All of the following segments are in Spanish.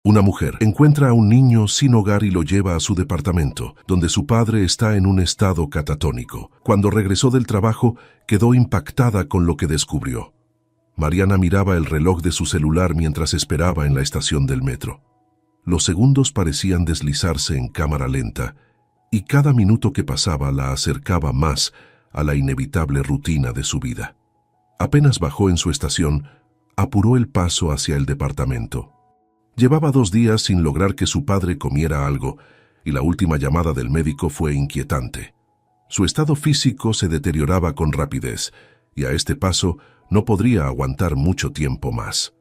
Una mujer encuentra a un niño sin hogar y lo lleva a su departamento, donde su padre está en un estado catatónico. Cuando regresó del trabajo, quedó impactada con lo que descubrió. Mariana miraba el reloj de su celular mientras esperaba en la estación del metro. Los segundos parecían deslizarse en cámara lenta, y cada minuto que pasaba la acercaba más a la inevitable rutina de su vida. Apenas bajó en su estación, apuró el paso hacia el departamento. Llevaba 2 días sin lograr que su padre comiera algo, y la última llamada del médico fue inquietante. Su estado físico se deterioraba con rapidez, y a este paso no podría aguantar mucho tiempo más.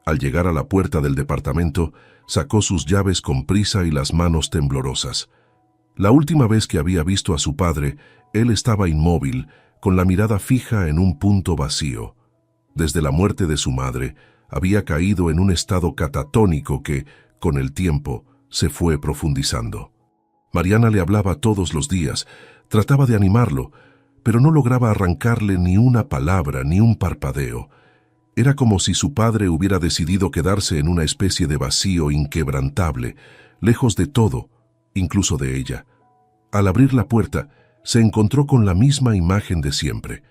Al llegar a la puerta del departamento, sacó sus llaves con prisa y las manos temblorosas. La última vez que había visto a su padre, él estaba inmóvil, con la mirada fija en un punto vacío. Desde la muerte de su madre, había caído en un estado catatónico que, con el tiempo, se fue profundizando. Mariana le hablaba todos los días, trataba de animarlo, pero no lograba arrancarle ni una palabra ni un parpadeo. Era como si su padre hubiera decidido quedarse en una especie de vacío inquebrantable, lejos de todo, incluso de ella. Al abrir la puerta, se encontró con la misma imagen de siempre.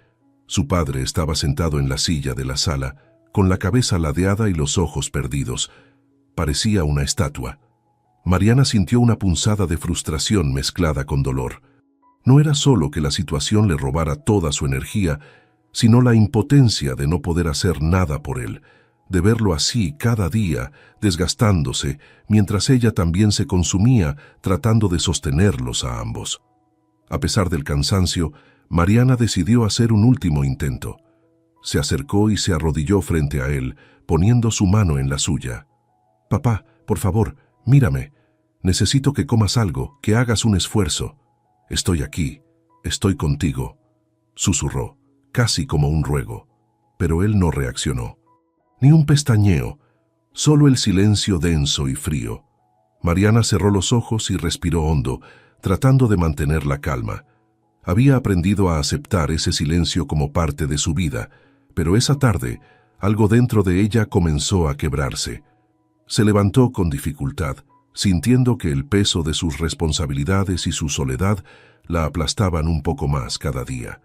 Su padre estaba sentado en la silla de la sala, con la cabeza ladeada y los ojos perdidos. Parecía una estatua. Mariana sintió una punzada de frustración mezclada con dolor. No era solo que la situación le robara toda su energía, sino la impotencia de no poder hacer nada por él, de verlo así cada día, desgastándose, mientras ella también se consumía tratando de sostenerlos a ambos. A pesar del cansancio, Mariana decidió hacer un último intento. Se acercó y se arrodilló frente a él, poniendo su mano en la suya. «Papá, por favor, mírame. Necesito que comas algo, que hagas un esfuerzo. Estoy aquí, estoy contigo», susurró, casi como un ruego. Pero él no reaccionó. Ni un pestañeo, solo el silencio denso y frío. Mariana cerró los ojos y respiró hondo, tratando de mantener la calma. Había aprendido a aceptar ese silencio como parte de su vida, pero esa tarde, algo dentro de ella comenzó a quebrarse. Se levantó con dificultad, sintiendo que el peso de sus responsabilidades y su soledad la aplastaban un poco más cada día.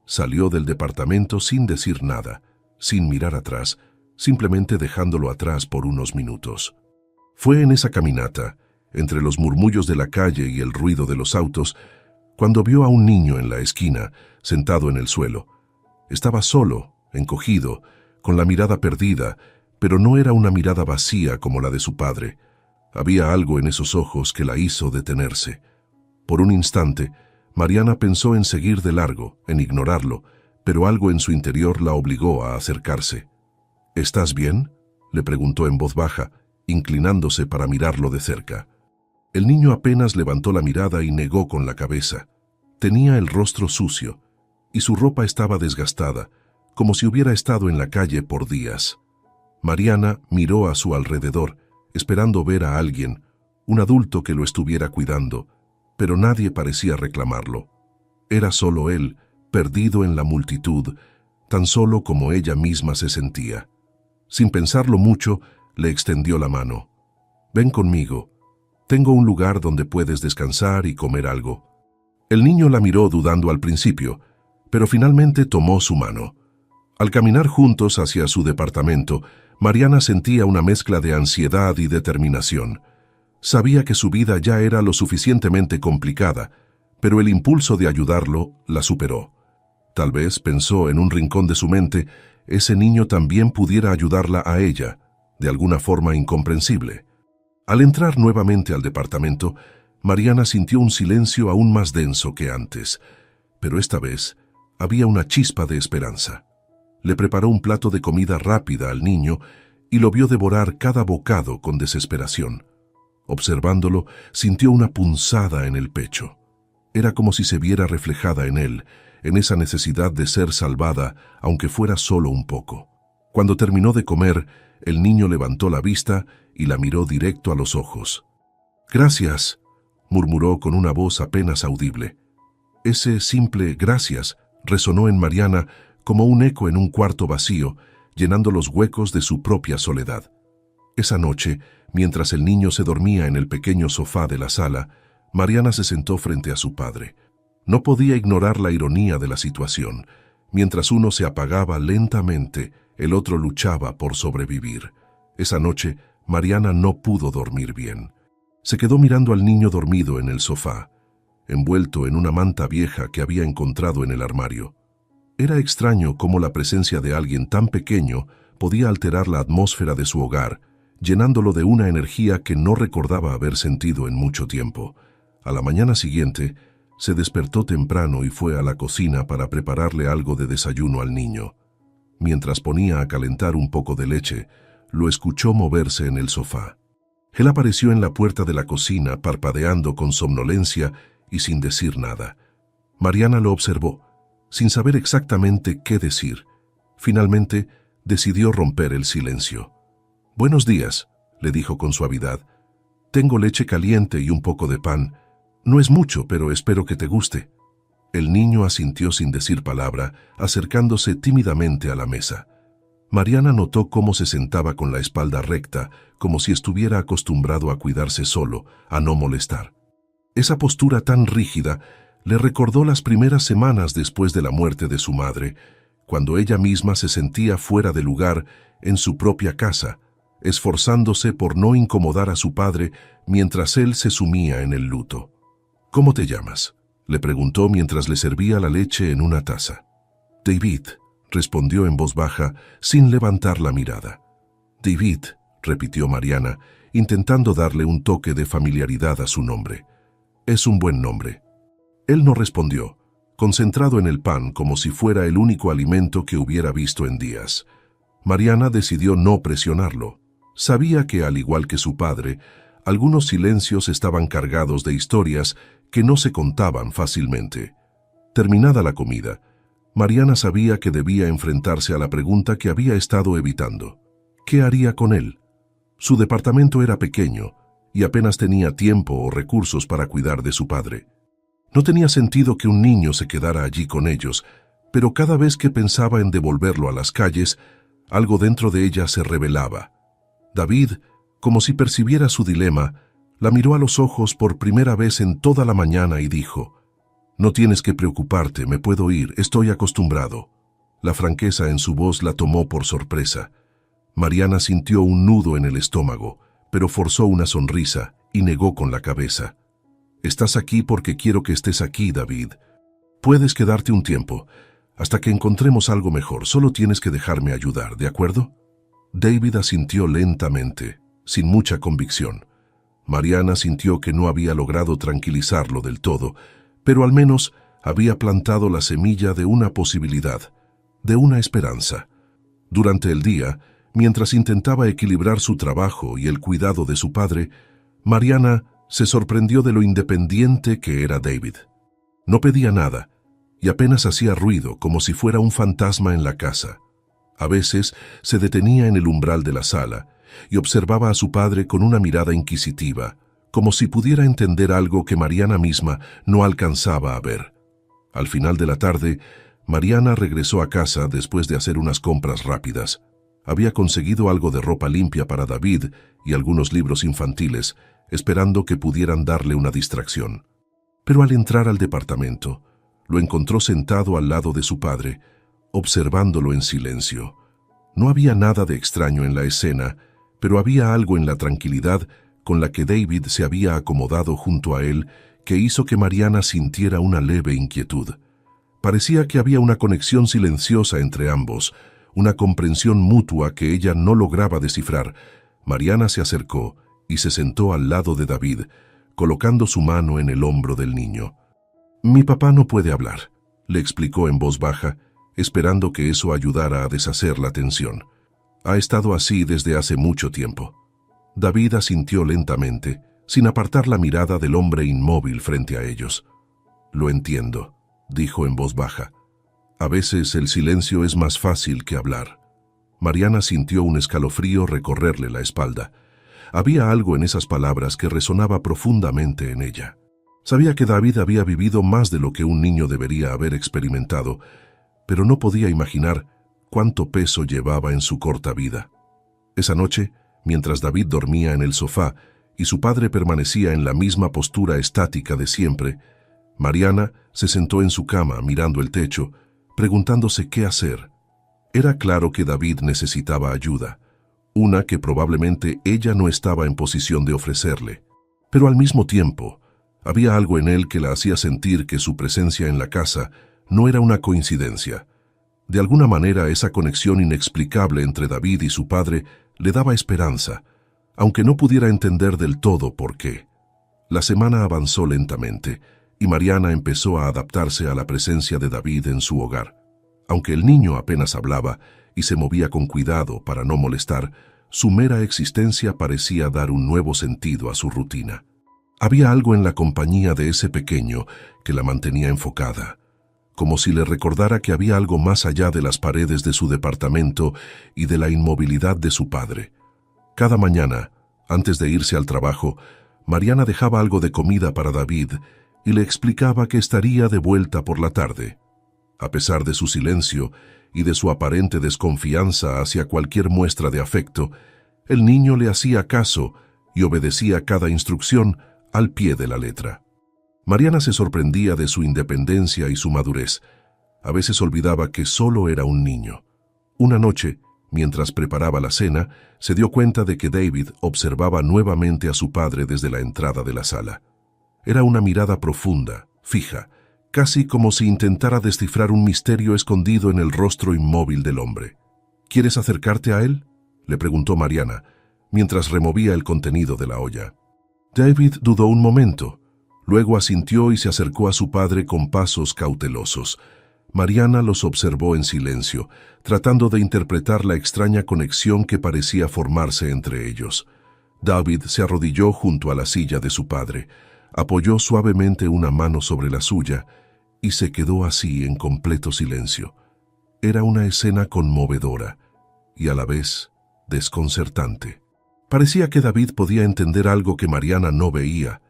Salió del departamento sin decir nada, sin mirar atrás, simplemente dejándolo atrás por unos minutos. Fue en esa caminata, entre los murmullos de la calle y el ruido de los autos, cuando vio a un niño en la esquina, sentado en el suelo. Estaba solo, encogido, con la mirada perdida, pero no era una mirada vacía como la de su padre. Había algo en esos ojos que la hizo detenerse. Por un instante, Mariana pensó en seguir de largo, en ignorarlo, pero algo en su interior la obligó a acercarse. «¿Estás bien?», le preguntó en voz baja, inclinándose para mirarlo de cerca. El niño apenas levantó la mirada y negó con la cabeza. Tenía el rostro sucio, y su ropa estaba desgastada, como si hubiera estado en la calle por días. Mariana miró a su alrededor, esperando ver a alguien, un adulto que lo estuviera cuidando, pero nadie parecía reclamarlo. Era solo él, perdido en la multitud, tan solo como ella misma se sentía. Sin pensarlo mucho, le extendió la mano. «Ven conmigo. Tengo un lugar donde puedes descansar y comer algo». El niño la miró dudando al principio, pero finalmente tomó su mano. Al caminar juntos hacia su departamento, Mariana sentía una mezcla de ansiedad y determinación. Sabía que su vida ya era lo suficientemente complicada, pero el impulso de ayudarlo la superó. Tal vez, pensó en un rincón de su mente, ese niño también pudiera ayudarla a ella, de alguna forma incomprensible. Al entrar nuevamente al departamento, Mariana sintió un silencio aún más denso que antes, pero esta vez había una chispa de esperanza. Le preparó un plato de comida rápida al niño y lo vio devorar cada bocado con desesperación. Observándolo, sintió una punzada en el pecho. Era como si se viera reflejada en él, en esa necesidad de ser salvada, aunque fuera solo un poco. Cuando terminó de comer, el niño levantó la vista y la miró directo a los ojos. «Gracias», murmuró con una voz apenas audible. Ese simple «gracias» resonó en Mariana como un eco en un cuarto vacío, llenando los huecos de su propia soledad. Esa noche, Mientras el niño se dormía en el pequeño sofá de la sala, Mariana se sentó frente a su padre. No podía ignorar la ironía de la situación. Mientras uno se apagaba lentamente, el otro luchaba por sobrevivir. Esa noche, Mariana no pudo dormir bien. Se quedó mirando al niño dormido en el sofá, envuelto en una manta vieja que había encontrado en el armario. Era extraño cómo la presencia de alguien tan pequeño podía alterar la atmósfera de su hogar, llenándolo de una energía que no recordaba haber sentido en mucho tiempo. A la mañana siguiente, se despertó temprano y fue a la cocina para prepararle algo de desayuno al niño. Mientras ponía a calentar un poco de leche, lo escuchó moverse en el sofá. Él apareció en la puerta de la cocina, parpadeando con somnolencia y sin decir nada. Mariana lo observó, sin saber exactamente qué decir. Finalmente, decidió romper el silencio. «Buenos días», le dijo con suavidad. «Tengo leche caliente y un poco de pan. No es mucho, pero espero que te guste». El niño asintió sin decir palabra, acercándose tímidamente a la mesa. Mariana notó cómo se sentaba con la espalda recta, como si estuviera acostumbrado a cuidarse solo, a no molestar. Esa postura tan rígida le recordó las primeras semanas después de la muerte de su madre, cuando ella misma se sentía fuera de lugar en su propia casa, esforzándose por no incomodar a su padre mientras él se sumía en el luto. «¿Cómo te llamas?», le preguntó mientras le servía la leche en una taza. «David», respondió en voz baja, sin levantar la mirada. «David», repitió Mariana, intentando darle un toque de familiaridad a su nombre. «Es un buen nombre». Él no respondió, concentrado en el pan como si fuera el único alimento que hubiera visto en días. Mariana decidió no presionarlo. Sabía que, al igual que su padre, algunos silencios estaban cargados de historias que no se contaban fácilmente. Terminada la comida, Mariana sabía que debía enfrentarse a la pregunta que había estado evitando. ¿Qué haría con él? Su departamento era pequeño y apenas tenía tiempo o recursos para cuidar de su padre. No tenía sentido que un niño se quedara allí con ellos, pero cada vez que pensaba en devolverlo a las calles, algo dentro de ella se rebelaba. David, como si percibiera su dilema, la miró a los ojos por primera vez en toda la mañana y dijo: «No tienes que preocuparte, me puedo ir, estoy acostumbrado». La franqueza en su voz la tomó por sorpresa. Mariana sintió un nudo en el estómago, pero forzó una sonrisa y negó con la cabeza. «Estás aquí porque quiero que estés aquí, David. Puedes quedarte un tiempo, hasta que encontremos algo mejor, solo tienes que dejarme ayudar, ¿de acuerdo?» David asintió lentamente, sin mucha convicción. Mariana sintió que no había logrado tranquilizarlo del todo, pero al menos había plantado la semilla de una posibilidad, de una esperanza. Durante el día, mientras intentaba equilibrar su trabajo y el cuidado de su padre, Mariana se sorprendió de lo independiente que era David. No pedía nada, y apenas hacía ruido como si fuera un fantasma en la casa. A veces se detenía en el umbral de la sala y observaba a su padre con una mirada inquisitiva, como si pudiera entender algo que Mariana misma no alcanzaba a ver. Al final de la tarde, Mariana regresó a casa después de hacer unas compras rápidas. Había conseguido algo de ropa limpia para David y algunos libros infantiles, esperando que pudieran darle una distracción. Pero al entrar al departamento, lo encontró sentado al lado de su padre, observándolo en silencio. No había nada de extraño en la escena, pero había algo en la tranquilidad con la que David se había acomodado junto a él que hizo que Mariana sintiera una leve inquietud. Parecía que había una conexión silenciosa entre ambos, una comprensión mutua que ella no lograba descifrar. Mariana se acercó y se sentó al lado de David, colocando su mano en el hombro del niño. «Mi papá no puede hablar», le explicó en voz baja, esperando que eso ayudara a deshacer la tensión. «Ha estado así desde hace mucho tiempo». David asintió lentamente, sin apartar la mirada del hombre inmóvil frente a ellos. «Lo entiendo», dijo en voz baja. «A veces el silencio es más fácil que hablar». Mariana sintió un escalofrío recorrerle la espalda. Había algo en esas palabras que resonaba profundamente en ella. Sabía que David había vivido más de lo que un niño debería haber experimentado, pero no podía imaginar cuánto peso llevaba en su corta vida. Esa noche, Mientras David dormía en el sofá y su padre permanecía en la misma postura estática de siempre, Mariana se sentó en su cama mirando el techo, preguntándose qué hacer. Era claro que David necesitaba ayuda, una que probablemente ella no estaba en posición de ofrecerle. Pero al mismo tiempo, había algo en él que la hacía sentir que su presencia en la casa no era una coincidencia. De alguna manera, esa conexión inexplicable entre David y su padre le daba esperanza, aunque no pudiera entender del todo por qué. La semana avanzó lentamente, y Mariana empezó a adaptarse a la presencia de David en su hogar. Aunque el niño apenas hablaba y se movía con cuidado para no molestar, su mera existencia parecía dar un nuevo sentido a su rutina. Había algo en la compañía de ese pequeño que la mantenía enfocada, como si le recordara que había algo más allá de las paredes de su departamento y de la inmovilidad de su padre. Cada mañana, antes de irse al trabajo, Mariana dejaba algo de comida para David y le explicaba que estaría de vuelta por la tarde. A pesar de su silencio y de su aparente desconfianza hacia cualquier muestra de afecto, el niño le hacía caso y obedecía cada instrucción al pie de la letra. Mariana se sorprendía de su independencia y su madurez. A veces olvidaba que solo era un niño. Una noche, mientras preparaba la cena, se dio cuenta de que David observaba nuevamente a su padre desde la entrada de la sala. Era una mirada profunda, fija, casi como si intentara descifrar un misterio escondido en el rostro inmóvil del hombre. ¿Quieres acercarte a él?, le preguntó Mariana, mientras removía el contenido de la olla. David dudó un momento, luego asintió y se acercó a su padre con pasos cautelosos. Mariana los observó en silencio, tratando de interpretar la extraña conexión que parecía formarse entre ellos. David se arrodilló junto a la silla de su padre, apoyó suavemente una mano sobre la suya y se quedó así en completo silencio. Era una escena conmovedora y a la vez desconcertante. Parecía que David podía entender algo que Mariana no veía,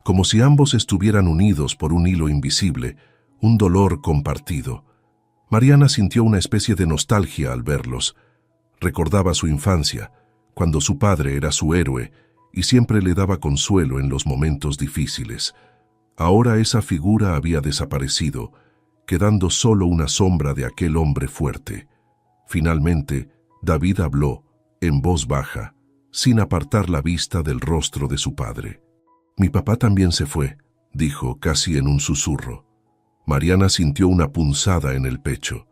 como si ambos estuvieran unidos por un hilo invisible, un dolor compartido. Mariana sintió una especie de nostalgia al verlos. Recordaba su infancia, cuando su padre era su héroe y siempre le daba consuelo en los momentos difíciles. Ahora esa figura había desaparecido, quedando solo una sombra de aquel hombre fuerte. Finalmente, David habló, en voz baja, sin apartar la vista del rostro de su padre. «Mi papá también se fue», dijo casi en un susurro. Mariana sintió una punzada en el pecho.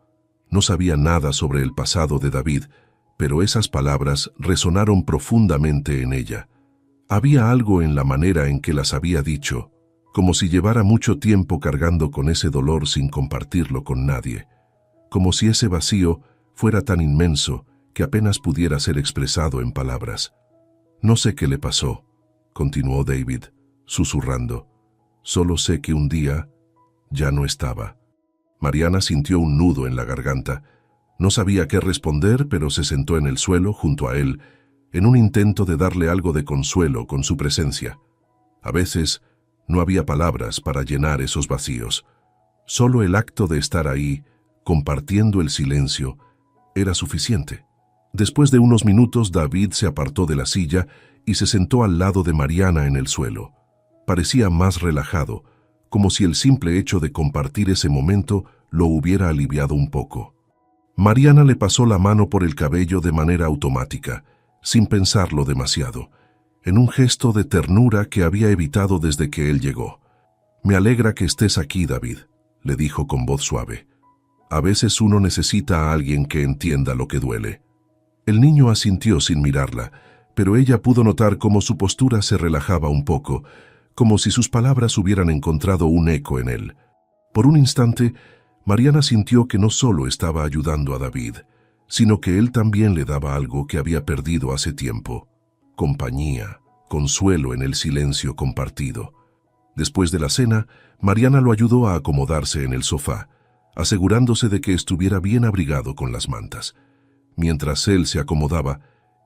No sabía nada sobre el pasado de David, pero esas palabras resonaron profundamente en ella. Había algo en la manera en que las había dicho, como si llevara mucho tiempo cargando con ese dolor sin compartirlo con nadie, como si ese vacío fuera tan inmenso que apenas pudiera ser expresado en palabras. «No sé qué le pasó», continuó David, susurrando. «Solo sé que un día ya no estaba». Mariana sintió un nudo en la garganta. No sabía qué responder, pero se sentó en el suelo junto a él, en un intento de darle algo de consuelo con su presencia. A veces no había palabras para llenar esos vacíos. Solo el acto de estar ahí, compartiendo el silencio, era suficiente. Después de unos minutos, David se apartó de la silla y se sentó al lado de Mariana en el suelo. Parecía más relajado, como si el simple hecho de compartir ese momento lo hubiera aliviado un poco. Mariana le pasó la mano por el cabello de manera automática, sin pensarlo demasiado, en un gesto de ternura que había evitado desde que él llegó. «Me alegra que estés aquí, David», le dijo con voz suave. «A veces uno necesita a alguien que entienda lo que duele». El niño asintió sin mirarla, pero ella pudo notar cómo su postura se relajaba un poco, como si sus palabras hubieran encontrado un eco en él. Por un instante, Mariana sintió que no solo estaba ayudando a David, sino que él también le daba algo que había perdido hace tiempo: compañía, consuelo en el silencio compartido. Después de la cena, Mariana lo ayudó a acomodarse en el sofá, asegurándose de que estuviera bien abrigado con las mantas. Mientras él se acomodaba,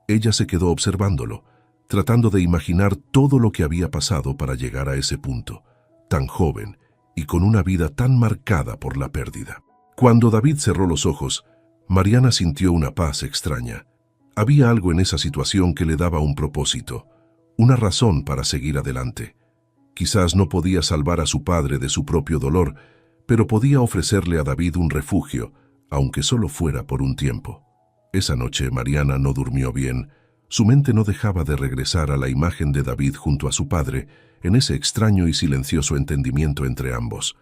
ella se quedó observándolo, tratando de imaginar todo lo que había pasado para llegar a ese punto, tan joven y con una vida tan marcada por la pérdida. Cuando David cerró los ojos, Mariana sintió una paz extraña, Había algo en esa situación que le daba un propósito, una razón para seguir adelante. Quizás no podía salvar a su padre de su propio dolor, pero podía ofrecerle a David un refugio, aunque solo fuera por un tiempo. Esa noche Mariana no durmió bien. Su mente no dejaba de regresar a la imagen de David junto a su padre, en ese extraño y silencioso entendimiento entre ambos.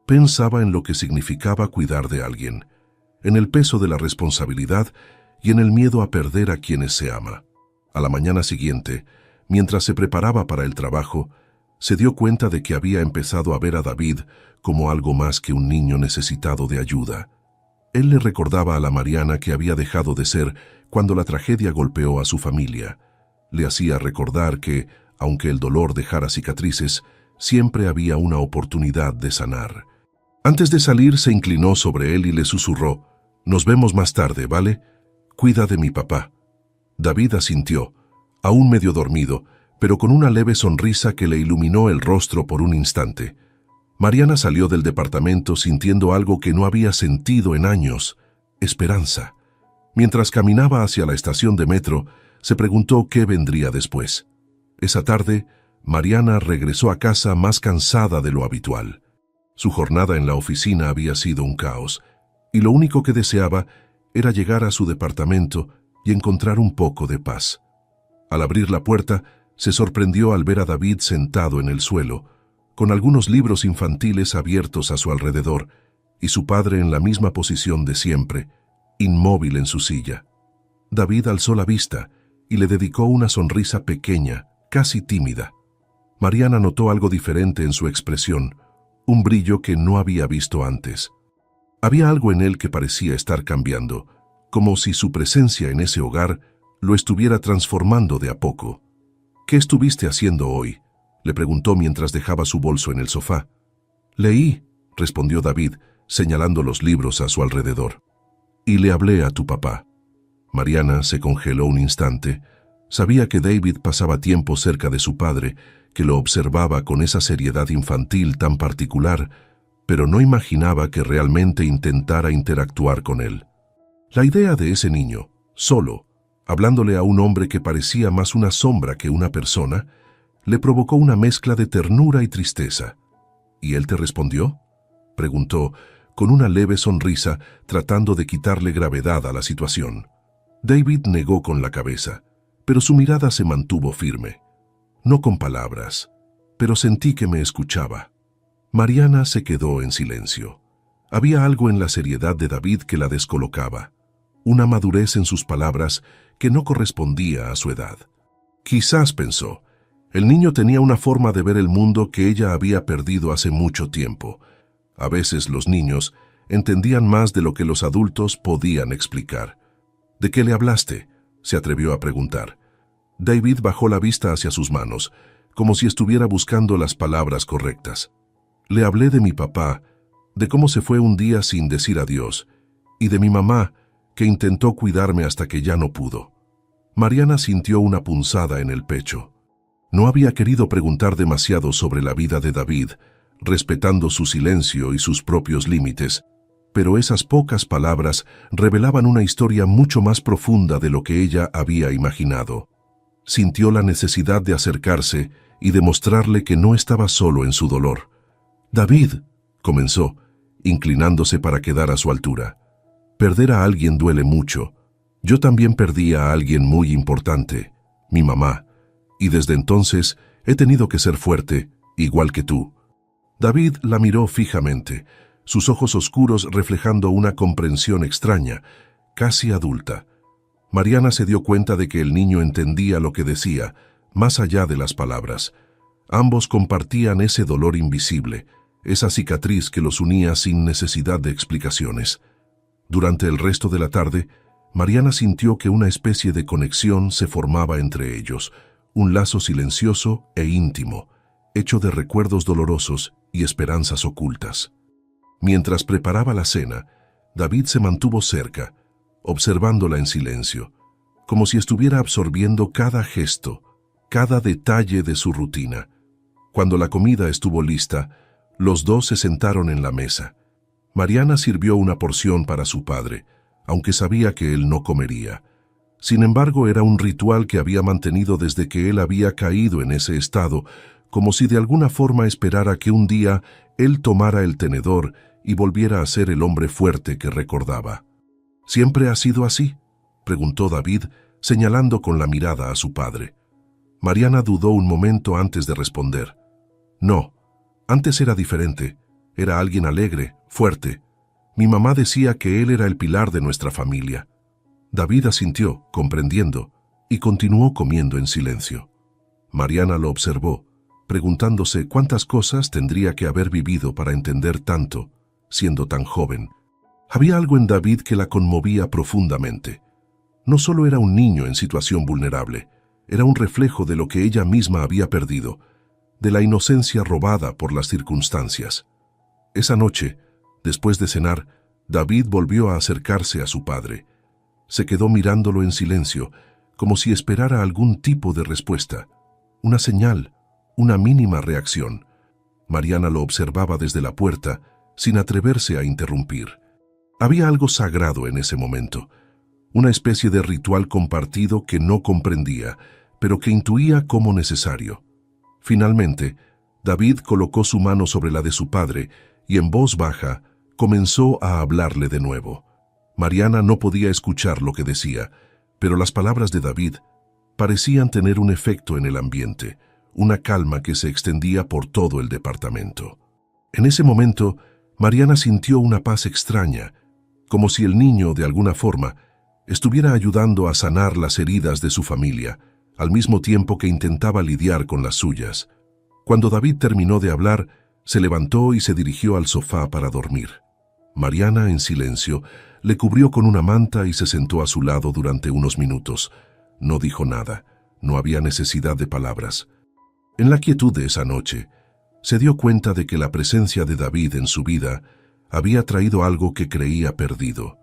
Pensaba en lo que significaba cuidar de alguien, en el peso de la responsabilidad y en el miedo a perder a quienes se ama. A la mañana siguiente, mientras se preparaba para el trabajo, se dio cuenta de que había empezado a ver a David como algo más que un niño necesitado de ayuda. Él le recordaba a la Mariana que había dejado de ser cuando la tragedia golpeó a su familia. Le hacía recordar que, aunque el dolor dejara cicatrices, siempre había una oportunidad de sanar. Antes de salir se inclinó sobre él y le susurró: «Nos vemos más tarde, ¿vale? Cuida de mi papá». David asintió, aún medio dormido, pero con una leve sonrisa que le iluminó el rostro por un instante. Mariana salió del departamento sintiendo algo que no había sentido en años: esperanza. Mientras caminaba hacia la estación de metro, se preguntó qué vendría después. Esa tarde, Mariana regresó a casa más cansada de lo habitual. Su jornada en la oficina había sido un caos, y lo único que deseaba era llegar a su departamento y encontrar un poco de paz. Al abrir la puerta, se sorprendió al ver a David sentado en el suelo, con algunos libros infantiles abiertos a su alrededor, y su padre en la misma posición de siempre, inmóvil en su silla. David alzó la vista y le dedicó una sonrisa pequeña, casi tímida. Mariana notó algo diferente en su expresión, un brillo que no había visto antes. Había algo en él que parecía estar cambiando, como si su presencia en ese hogar lo estuviera transformando de a poco. «¿Qué estuviste haciendo hoy?», le preguntó mientras dejaba su bolso en el sofá. «Leí», respondió David, señalando los libros a su alrededor. «Y le hablé a tu papá». Mariana se congeló un instante. Sabía que David pasaba tiempo cerca de su padre, que lo observaba con esa seriedad infantil tan particular, pero no imaginaba que realmente intentara interactuar con él. La idea de ese niño, solo, hablándole a un hombre que parecía más una sombra que una persona, le provocó una mezcla de ternura y tristeza. «¿Y él te respondió?», preguntó, con una leve sonrisa, tratando de quitarle gravedad a la situación. David negó con la cabeza, pero su mirada se mantuvo firme. No con palabras, pero sentí que me escuchaba. Mariana se quedó en silencio. Había algo en la seriedad de David que la descolocaba, una madurez en sus palabras que no correspondía a su edad. Quizás, pensó, el niño tenía una forma de ver el mundo que ella había perdido hace mucho tiempo. A veces los niños entendían más de lo que los adultos podían explicar. «¿De qué le hablaste?», se atrevió a preguntar. David bajó la vista hacia sus manos, como si estuviera buscando las palabras correctas. «Le hablé de mi papá, de cómo se fue un día sin decir adiós, y de mi mamá, que intentó cuidarme hasta que ya no pudo». Mariana sintió una punzada en el pecho. No había querido preguntar demasiado sobre la vida de David, respetando su silencio y sus propios límites, pero esas pocas palabras revelaban una historia mucho más profunda de lo que ella había imaginado. Sintió la necesidad de acercarse y demostrarle que no estaba solo en su dolor. «David», comenzó, inclinándose para quedar a su altura. «Perder a alguien duele mucho. Yo también perdí a alguien muy importante, mi mamá, y desde entonces he tenido que ser fuerte, igual que tú». David la miró fijamente, sus ojos oscuros reflejando una comprensión extraña, casi adulta. Mariana se dio cuenta de que el niño entendía lo que decía, más allá de las palabras. Ambos compartían ese dolor invisible, esa cicatriz que los unía sin necesidad de explicaciones. Durante el resto de la tarde, Mariana sintió que una especie de conexión se formaba entre ellos, un lazo silencioso e íntimo, hecho de recuerdos dolorosos y esperanzas ocultas. Mientras preparaba la cena, David se mantuvo cerca, observándola en silencio, como si estuviera absorbiendo cada gesto, cada detalle de su rutina. Cuando la comida estuvo lista, los dos se sentaron en la mesa. Mariana sirvió una porción para su padre, aunque sabía que él no comería. Sin embargo, era un ritual que había mantenido desde que él había caído en ese estado, como si de alguna forma esperara que un día él tomara el tenedor y volviera a ser el hombre fuerte que recordaba. ¿Siempre ha sido así?, preguntó David, señalando con la mirada a su padre. Mariana dudó un momento antes de responder. No, antes era diferente. Era alguien alegre, fuerte. Mi mamá decía que él era el pilar de nuestra familia. David asintió, comprendiendo, y continuó comiendo en silencio. Mariana lo observó, preguntándose cuántas cosas tendría que haber vivido para entender tanto, siendo tan joven. Había algo en David que la conmovía profundamente. No solo era un niño en situación vulnerable, era un reflejo de lo que ella misma había perdido, de la inocencia robada por las circunstancias. Esa noche, después de cenar, David volvió a acercarse a su padre. Se quedó mirándolo en silencio, como si esperara algún tipo de respuesta, una señal, una mínima reacción. Mariana lo observaba desde la puerta, sin atreverse a interrumpir. Había algo sagrado en ese momento, una especie de ritual compartido que no comprendía, pero que intuía como necesario. Finalmente, David colocó su mano sobre la de su padre y en voz baja comenzó a hablarle de nuevo. Mariana no podía escuchar lo que decía, pero las palabras de David parecían tener un efecto en el ambiente, una calma que se extendía por todo el departamento. En ese momento, Mariana sintió una paz extraña, como si el niño, de alguna forma, estuviera ayudando a sanar las heridas de su familia, al mismo tiempo que intentaba lidiar con las suyas. Cuando David terminó de hablar, se levantó y se dirigió al sofá para dormir. Mariana, en silencio, le cubrió con una manta y se sentó a su lado durante unos minutos. No dijo nada, no había necesidad de palabras. En la quietud de esa noche, se dio cuenta de que la presencia de David en su vida había traído algo que creía perdido.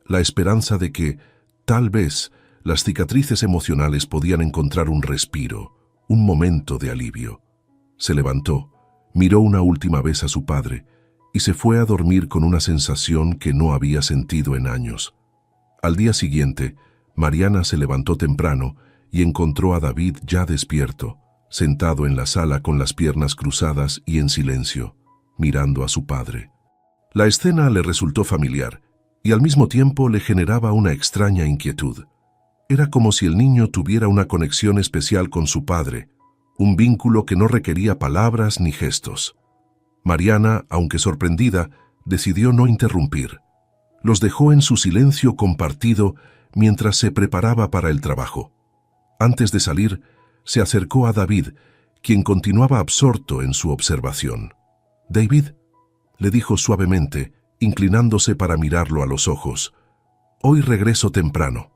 La esperanza de que, tal vez, las cicatrices emocionales podían encontrar un respiro, un momento de alivio. Se levantó, miró una última vez a su padre y se fue a dormir con una sensación que no había sentido en años. Al día siguiente, Mariana se levantó temprano y encontró a David ya despierto, sentado en la sala con las piernas cruzadas y en silencio, mirando a su padre. La escena le resultó familiar y al mismo tiempo le generaba una extraña inquietud. Era como si el niño tuviera una conexión especial con su padre, un vínculo que no requería palabras ni gestos. Mariana, aunque sorprendida, decidió no interrumpir. Los dejó en su silencio compartido mientras se preparaba para el trabajo. Antes de salir, se acercó a David, quien continuaba absorto en su observación. «David», le dijo suavemente, inclinándose para mirarlo a los ojos, «hoy regreso temprano.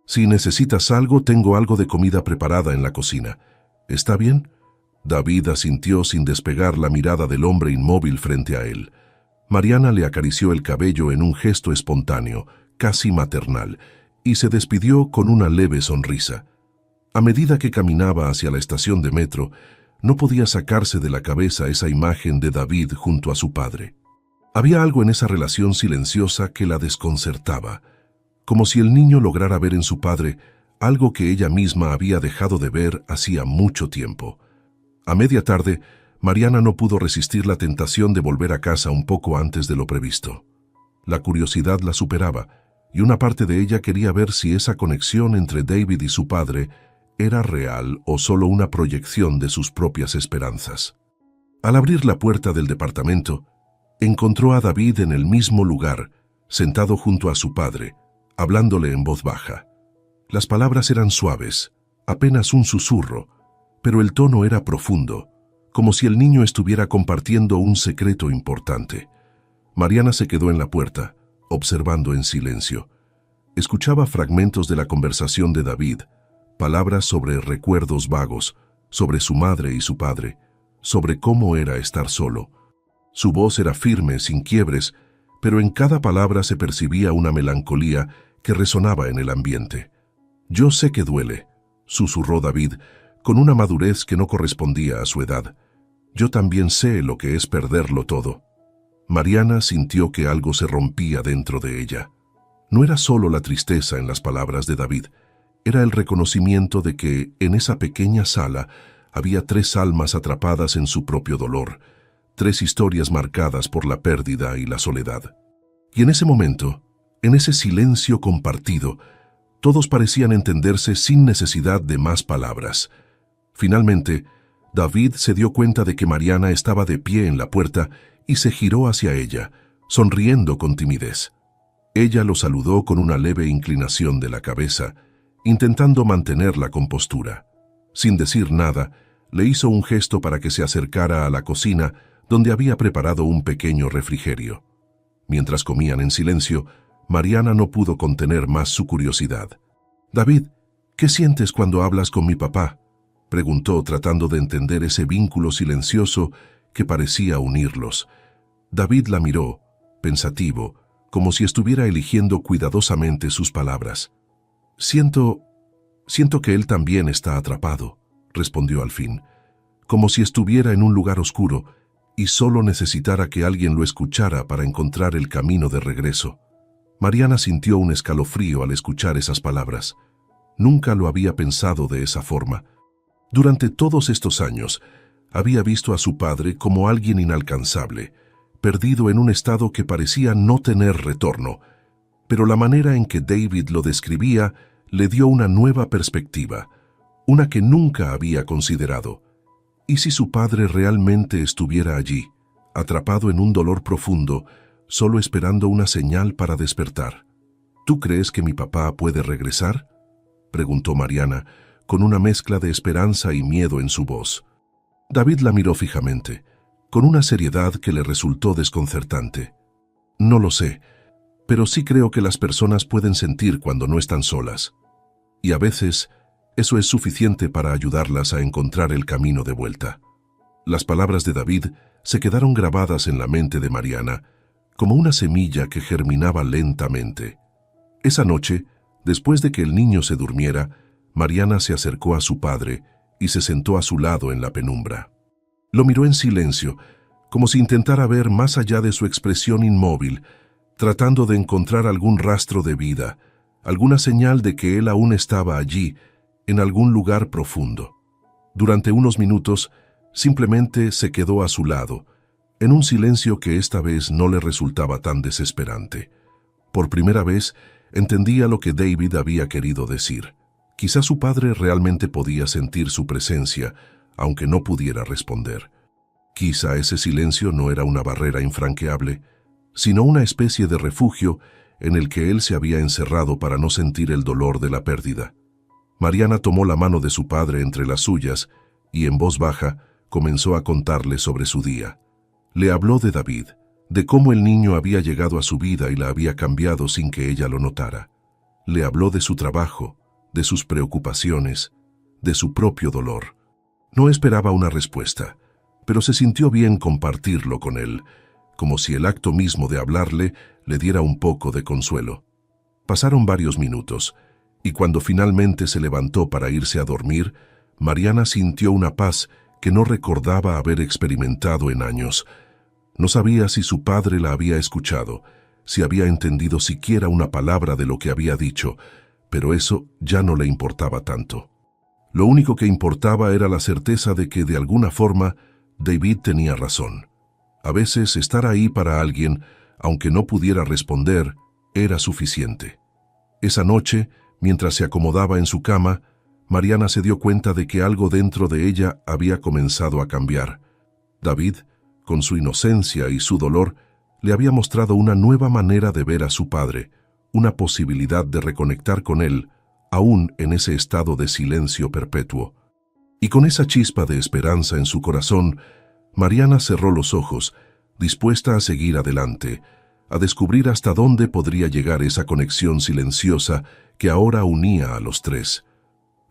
Si necesitas algo, tengo algo de comida preparada en la cocina. ¿Está bien?» David asintió sin despegar la mirada del hombre inmóvil frente a él. Mariana le acarició el cabello en un gesto espontáneo, casi maternal, y se despidió con una leve sonrisa. A medida que caminaba hacia la estación de metro, no podía sacarse de la cabeza esa imagen de David junto a su padre. Había algo en esa relación silenciosa que la desconcertaba, como si el niño lograra ver en su padre algo que ella misma había dejado de ver hacía mucho tiempo. A media tarde, Mariana no pudo resistir la tentación de volver a casa un poco antes de lo previsto. La curiosidad la superaba, y una parte de ella quería ver si esa conexión entre David y su padre era real o solo una proyección de sus propias esperanzas. Al abrir la puerta del departamento, encontró a David en el mismo lugar, sentado junto a su padre, hablándole en voz baja. Las palabras eran suaves, apenas un susurro, pero el tono era profundo, como si el niño estuviera compartiendo un secreto importante. Mariana se quedó en la puerta, observando en silencio. Escuchaba fragmentos de la conversación de David, palabras sobre recuerdos vagos, sobre su madre y su padre, sobre cómo era estar solo. Su voz era firme, sin quiebres, pero en cada palabra se percibía una melancolía que resonaba en el ambiente. «Yo sé que duele», susurró David, con una madurez que no correspondía a su edad. «Yo también sé lo que es perderlo todo». Mariana sintió que algo se rompía dentro de ella. No era solo la tristeza en las palabras de David, era el reconocimiento de que en esa pequeña sala había 3 almas atrapadas en su propio dolor, 3 historias marcadas por la pérdida y la soledad. Y en ese momento, en ese silencio compartido, todos parecían entenderse sin necesidad de más palabras. Finalmente, David se dio cuenta de que Mariana estaba de pie en la puerta y se giró hacia ella, sonriendo con timidez. Ella lo saludó con una leve inclinación de la cabeza, intentando mantener la compostura. Sin decir nada, le hizo un gesto para que se acercara a la cocina, donde había preparado un pequeño refrigerio. Mientras comían en silencio, Mariana no pudo contener más su curiosidad. «David, ¿qué sientes cuando hablas con mi papá?», preguntó, tratando de entender ese vínculo silencioso que parecía unirlos. David la miró, pensativo, como si estuviera eligiendo cuidadosamente sus palabras. Siento que él también está atrapado», respondió al fin, como si estuviera en un lugar oscuro y solo necesitara que alguien lo escuchara para encontrar el camino de regreso. Mariana sintió un escalofrío al escuchar esas palabras. Nunca lo había pensado de esa forma. Durante todos estos años, había visto a su padre como alguien inalcanzable, perdido en un estado que parecía no tener retorno, pero la manera en que David lo describía le dio una nueva perspectiva, una que nunca había considerado. ¿Y si su padre realmente estuviera allí, atrapado en un dolor profundo, solo esperando una señal para despertar? «¿Tú crees que mi papá puede regresar?», preguntó Mariana, con una mezcla de esperanza y miedo en su voz. David la miró fijamente, con una seriedad que le resultó desconcertante. «No lo sé, pero sí creo que las personas pueden sentir cuando no están solas. Y a veces, eso es suficiente para ayudarlas a encontrar el camino de vuelta». Las palabras de David se quedaron grabadas en la mente de Mariana, como una semilla que germinaba lentamente. Esa noche, después de que el niño se durmiera, Mariana se acercó a su padre y se sentó a su lado en la penumbra. Lo miró en silencio, como si intentara ver más allá de su expresión inmóvil, tratando de encontrar algún rastro de vida, alguna señal de que él aún estaba allí, en algún lugar profundo. Durante unos minutos, simplemente se quedó a su lado, en un silencio que esta vez no le resultaba tan desesperante. Por primera vez, entendía lo que David había querido decir. Quizá su padre realmente podía sentir su presencia, aunque no pudiera responder. Quizá ese silencio no era una barrera infranqueable, sino una especie de refugio en el que él se había encerrado para no sentir el dolor de la pérdida. Mariana tomó la mano de su padre entre las suyas y en voz baja comenzó a contarle sobre su día. Le habló de David, de cómo el niño había llegado a su vida y la había cambiado sin que ella lo notara. Le habló de su trabajo, de sus preocupaciones, de su propio dolor. No esperaba una respuesta, pero se sintió bien compartirlo con él, como si el acto mismo de hablarle le diera un poco de consuelo. Pasaron varios minutos, y cuando finalmente se levantó para irse a dormir, Mariana sintió una paz que no recordaba haber experimentado en años. No sabía si su padre la había escuchado, si había entendido siquiera una palabra de lo que había dicho, pero eso ya no le importaba tanto. Lo único que importaba era la certeza de que, de alguna forma, David tenía razón. A veces estar ahí para alguien, aunque no pudiera responder, era suficiente. Esa noche, mientras se acomodaba en su cama, Mariana se dio cuenta de que algo dentro de ella había comenzado a cambiar. David, con su inocencia y su dolor, le había mostrado una nueva manera de ver a su padre, una posibilidad de reconectar con él, aún en ese estado de silencio perpetuo. Y con esa chispa de esperanza en su corazón, Mariana cerró los ojos, dispuesta a seguir adelante, a descubrir hasta dónde podría llegar esa conexión silenciosa que ahora unía a los tres.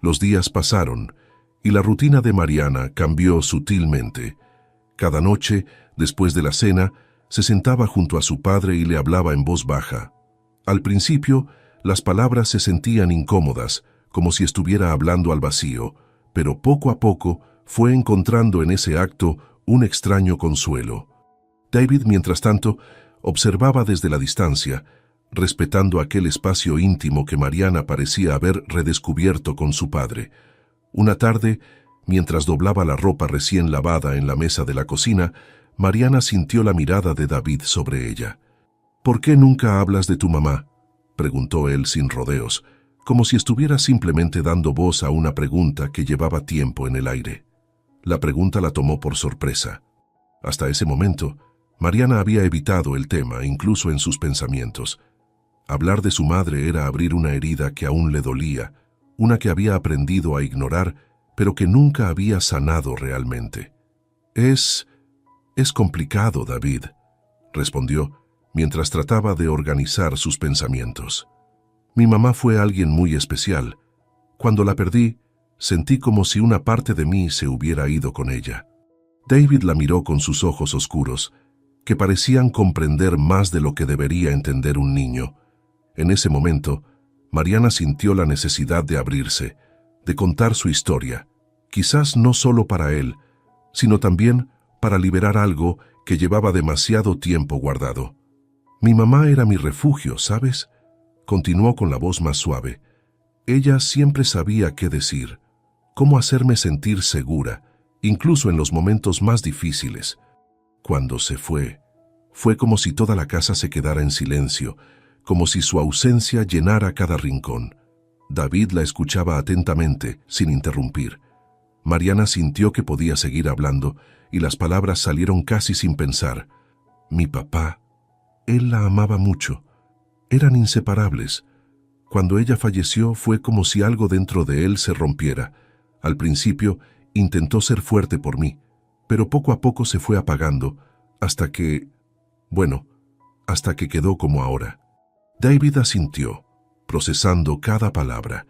Los días pasaron, y la rutina de Mariana cambió sutilmente. Cada noche, después de la cena, se sentaba junto a su padre y le hablaba en voz baja. Al principio, las palabras se sentían incómodas, como si estuviera hablando al vacío, pero poco a poco fue encontrando en ese acto un extraño consuelo. David, mientras tanto, observaba desde la distancia, respetando aquel espacio íntimo que Mariana parecía haber redescubierto con su padre. Una tarde, mientras doblaba la ropa recién lavada en la mesa de la cocina, Mariana sintió la mirada de David sobre ella. «¿Por qué nunca hablas de tu mamá?», preguntó él sin rodeos, como si estuviera simplemente dando voz a una pregunta que llevaba tiempo en el aire. La pregunta la tomó por sorpresa. Hasta ese momento, Mariana había evitado el tema, incluso en sus pensamientos. Hablar de su madre era abrir una herida que aún le dolía, una que había aprendido a ignorar, pero que nunca había sanado realmente. Es complicado, David», respondió, mientras trataba de organizar sus pensamientos. «Mi mamá fue alguien muy especial. Cuando la perdí, sentí como si una parte de mí se hubiera ido con ella». David la miró con sus ojos oscuros, que parecían comprender más de lo que debería entender un niño. En ese momento, Mariana sintió la necesidad de abrirse, de contar su historia, quizás no solo para él, sino también para liberar algo que llevaba demasiado tiempo guardado. «Mi mamá era mi refugio, ¿sabes?», continuó con la voz más suave. «Ella siempre sabía qué decir, cómo hacerme sentir segura, incluso en los momentos más difíciles. Cuando se fue como si toda la casa se quedara en silencio, como si su ausencia llenara cada rincón». David la escuchaba atentamente, sin interrumpir. Mariana sintió que podía seguir hablando, y las palabras salieron casi sin pensar. «Mi papá, él la amaba mucho. Eran inseparables. Cuando ella falleció fue como si algo dentro de él se rompiera. Al principio intentó ser fuerte por mí, pero poco a poco se fue apagando, hasta que quedó como ahora». David asintió, procesando cada palabra.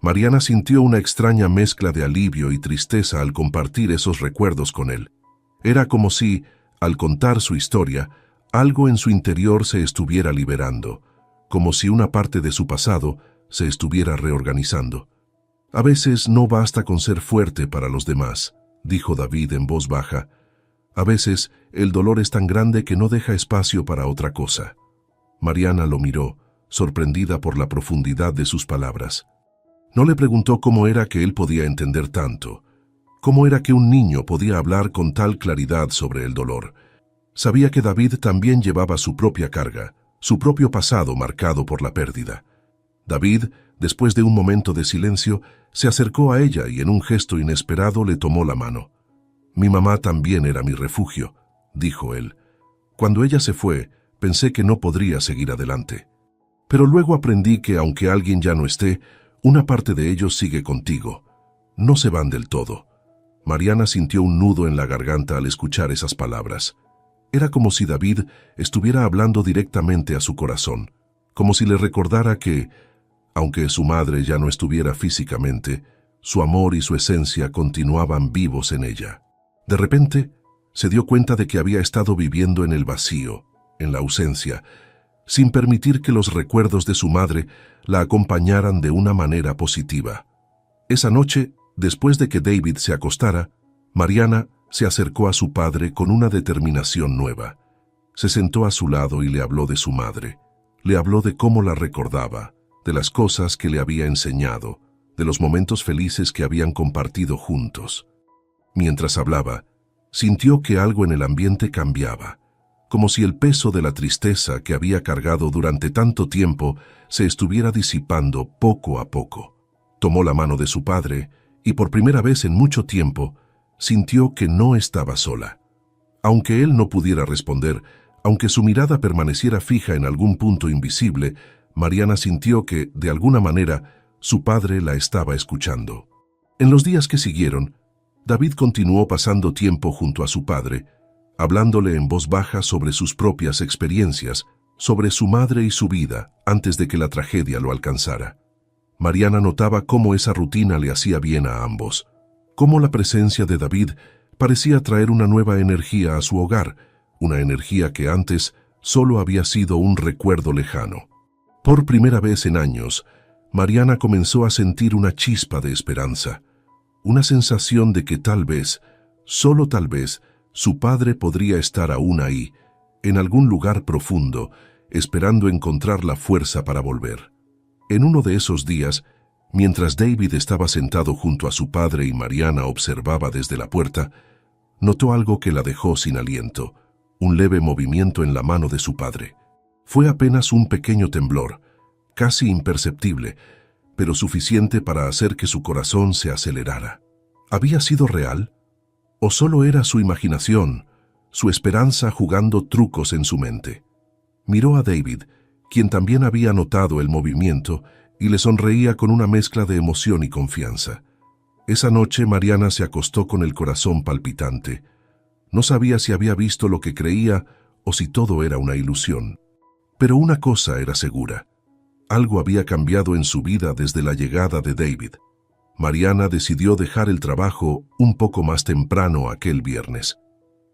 Mariana sintió una extraña mezcla de alivio y tristeza al compartir esos recuerdos con él. Era como si, al contar su historia, algo en su interior se estuviera liberando, como si una parte de su pasado se estuviera reorganizando. «A veces no basta con ser fuerte para los demás», dijo David en voz baja. «A veces el dolor es tan grande que no deja espacio para otra cosa». Mariana lo miró, sorprendida por la profundidad de sus palabras. No le preguntó cómo era que él podía entender tanto, cómo era que un niño podía hablar con tal claridad sobre el dolor. Sabía que David también llevaba su propia carga, su propio pasado marcado por la pérdida. David, después de un momento de silencio, se acercó a ella y en un gesto inesperado le tomó la mano. «Mi mamá también era mi refugio», dijo él. «Cuando ella se fue, pensé que no podría seguir adelante. Pero luego aprendí que aunque alguien ya no esté, una parte de ellos sigue contigo. No se van del todo». Mariana sintió un nudo en la garganta al escuchar esas palabras. Era como si David estuviera hablando directamente a su corazón, como si le recordara que, aunque su madre ya no estuviera físicamente, su amor y su esencia continuaban vivos en ella. De repente, se dio cuenta de que había estado viviendo en el vacío, en la ausencia, sin permitir que los recuerdos de su madre la acompañaran de una manera positiva. Esa noche, después de que David se acostara, Mariana se acercó a su padre con una determinación nueva. Se sentó a su lado y le habló de su madre. Le habló de cómo la recordaba, de las cosas que le había enseñado, de los momentos felices que habían compartido juntos. Mientras hablaba, sintió que algo en el ambiente cambiaba, como si el peso de la tristeza que había cargado durante tanto tiempo se estuviera disipando poco a poco. Tomó la mano de su padre y por primera vez en mucho tiempo sintió que no estaba sola. Aunque él no pudiera responder, aunque su mirada permaneciera fija en algún punto invisible, Mariana sintió que, de alguna manera, su padre la estaba escuchando. En los días que siguieron, David continuó pasando tiempo junto a su padre, hablándole en voz baja sobre sus propias experiencias, sobre su madre y su vida, antes de que la tragedia lo alcanzara. Mariana notaba cómo esa rutina le hacía bien a ambos, cómo la presencia de David parecía traer una nueva energía a su hogar, una energía que antes solo había sido un recuerdo lejano. Por primera vez en años, Mariana comenzó a sentir una chispa de esperanza, una sensación de que tal vez, solo tal vez, su padre podría estar aún ahí, en algún lugar profundo, esperando encontrar la fuerza para volver. En uno de esos días, mientras David estaba sentado junto a su padre y Mariana observaba desde la puerta, notó algo que la dejó sin aliento, un leve movimiento en la mano de su padre. Fue apenas un pequeño temblor, casi imperceptible, pero suficiente para hacer que su corazón se acelerara. ¿Había sido real? ¿O solo era su imaginación, su esperanza jugando trucos en su mente? Miró a David, quien también había notado el movimiento, y le sonreía con una mezcla de emoción y confianza. Esa noche Mariana se acostó con el corazón palpitante. No sabía si había visto lo que creía o si todo era una ilusión. Pero una cosa era segura. Algo había cambiado en su vida desde la llegada de David. Mariana decidió dejar el trabajo un poco más temprano aquel viernes.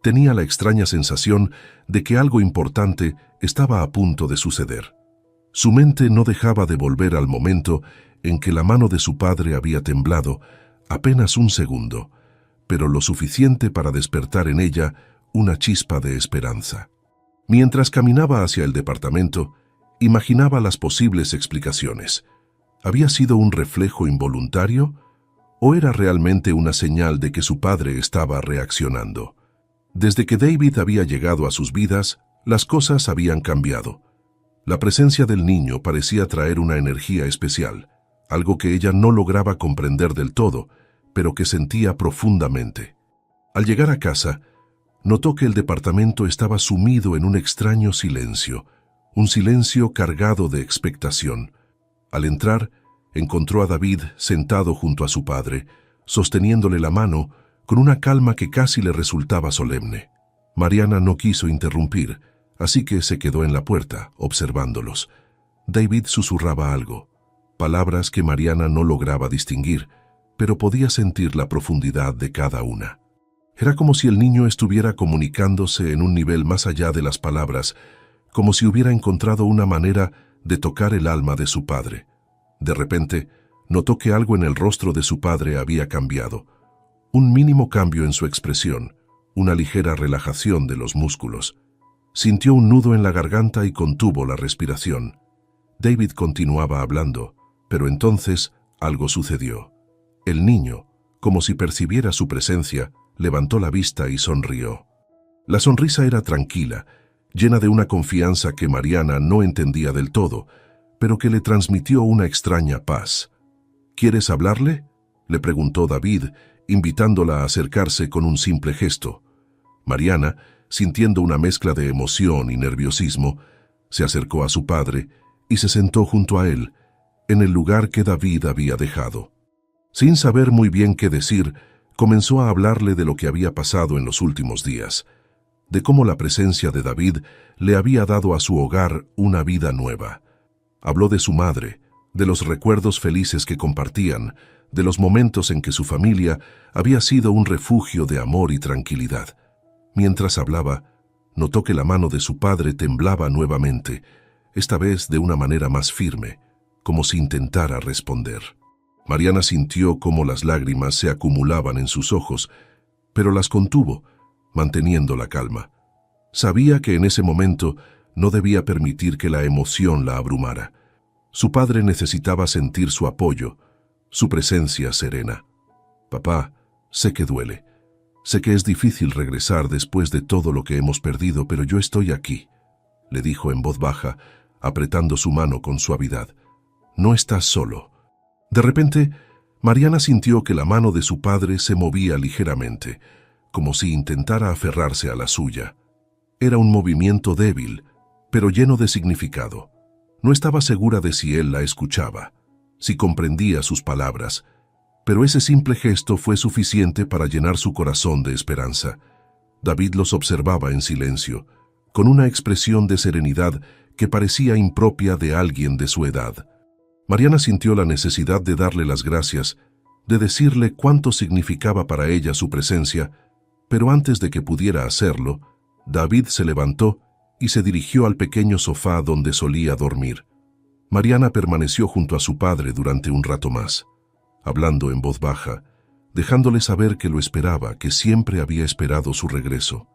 Tenía la extraña sensación de que algo importante estaba a punto de suceder. Su mente no dejaba de volver al momento en que la mano de su padre había temblado, apenas un segundo, pero lo suficiente para despertar en ella una chispa de esperanza. Mientras caminaba hacia el departamento, imaginaba las posibles explicaciones. ¿Había sido un reflejo involuntario o era realmente una señal de que su padre estaba reaccionando? Desde que David había llegado a sus vidas, las cosas habían cambiado. La presencia del niño parecía traer una energía especial, algo que ella no lograba comprender del todo, pero que sentía profundamente. Al llegar a casa, notó que el departamento estaba sumido en un extraño silencio, un silencio cargado de expectación. Al entrar, encontró a David sentado junto a su padre, sosteniéndole la mano con una calma que casi le resultaba solemne. Mariana no quiso interrumpir, así que se quedó en la puerta, observándolos. David susurraba algo, palabras que Mariana no lograba distinguir, pero podía sentir la profundidad de cada una. Era como si el niño estuviera comunicándose en un nivel más allá de las palabras, como si hubiera encontrado una manera de tocar el alma de su padre. De repente, notó que algo en el rostro de su padre había cambiado. Un mínimo cambio en su expresión, una ligera relajación de los músculos. Sintió un nudo en la garganta y contuvo la respiración. David continuaba hablando, pero entonces algo sucedió. El niño, como si percibiera su presencia, levantó la vista y sonrió. La sonrisa era tranquila, llena de una confianza que Mariana no entendía del todo, pero que le transmitió una extraña paz. ¿Quieres hablarle?, le preguntó David, invitándola a acercarse con un simple gesto. Mariana, sintiendo una mezcla de emoción y nerviosismo, se acercó a su padre y se sentó junto a él, en el lugar que David había dejado. Sin saber muy bien qué decir, comenzó a hablarle de lo que había pasado en los últimos días, de cómo la presencia de David le había dado a su hogar una vida nueva. Habló de su madre, de los recuerdos felices que compartían, de los momentos en que su familia había sido un refugio de amor y tranquilidad. Mientras hablaba, notó que la mano de su padre temblaba nuevamente, esta vez de una manera más firme, como si intentara responder. Mariana sintió cómo las lágrimas se acumulaban en sus ojos, pero las contuvo, manteniendo la calma. Sabía que en ese momento no debía permitir que la emoción la abrumara. Su padre necesitaba sentir su apoyo, su presencia serena. «Papá, sé que duele. Sé que es difícil regresar después de todo lo que hemos perdido, pero yo estoy aquí», le dijo en voz baja, apretando su mano con suavidad. «No estás solo». De repente, Mariana sintió que la mano de su padre se movía ligeramente, como si intentara aferrarse a la suya. Era un movimiento débil, pero lleno de significado. No estaba segura de si él la escuchaba, si comprendía sus palabras, pero ese simple gesto fue suficiente para llenar su corazón de esperanza. David los observaba en silencio, con una expresión de serenidad que parecía impropia de alguien de su edad. Mariana sintió la necesidad de darle las gracias, de decirle cuánto significaba para ella su presencia, pero antes de que pudiera hacerlo, David se levantó y se dirigió al pequeño sofá donde solía dormir. Mariana permaneció junto a su padre durante un rato más, hablando en voz baja, dejándole saber que lo esperaba, que siempre había esperado su regreso.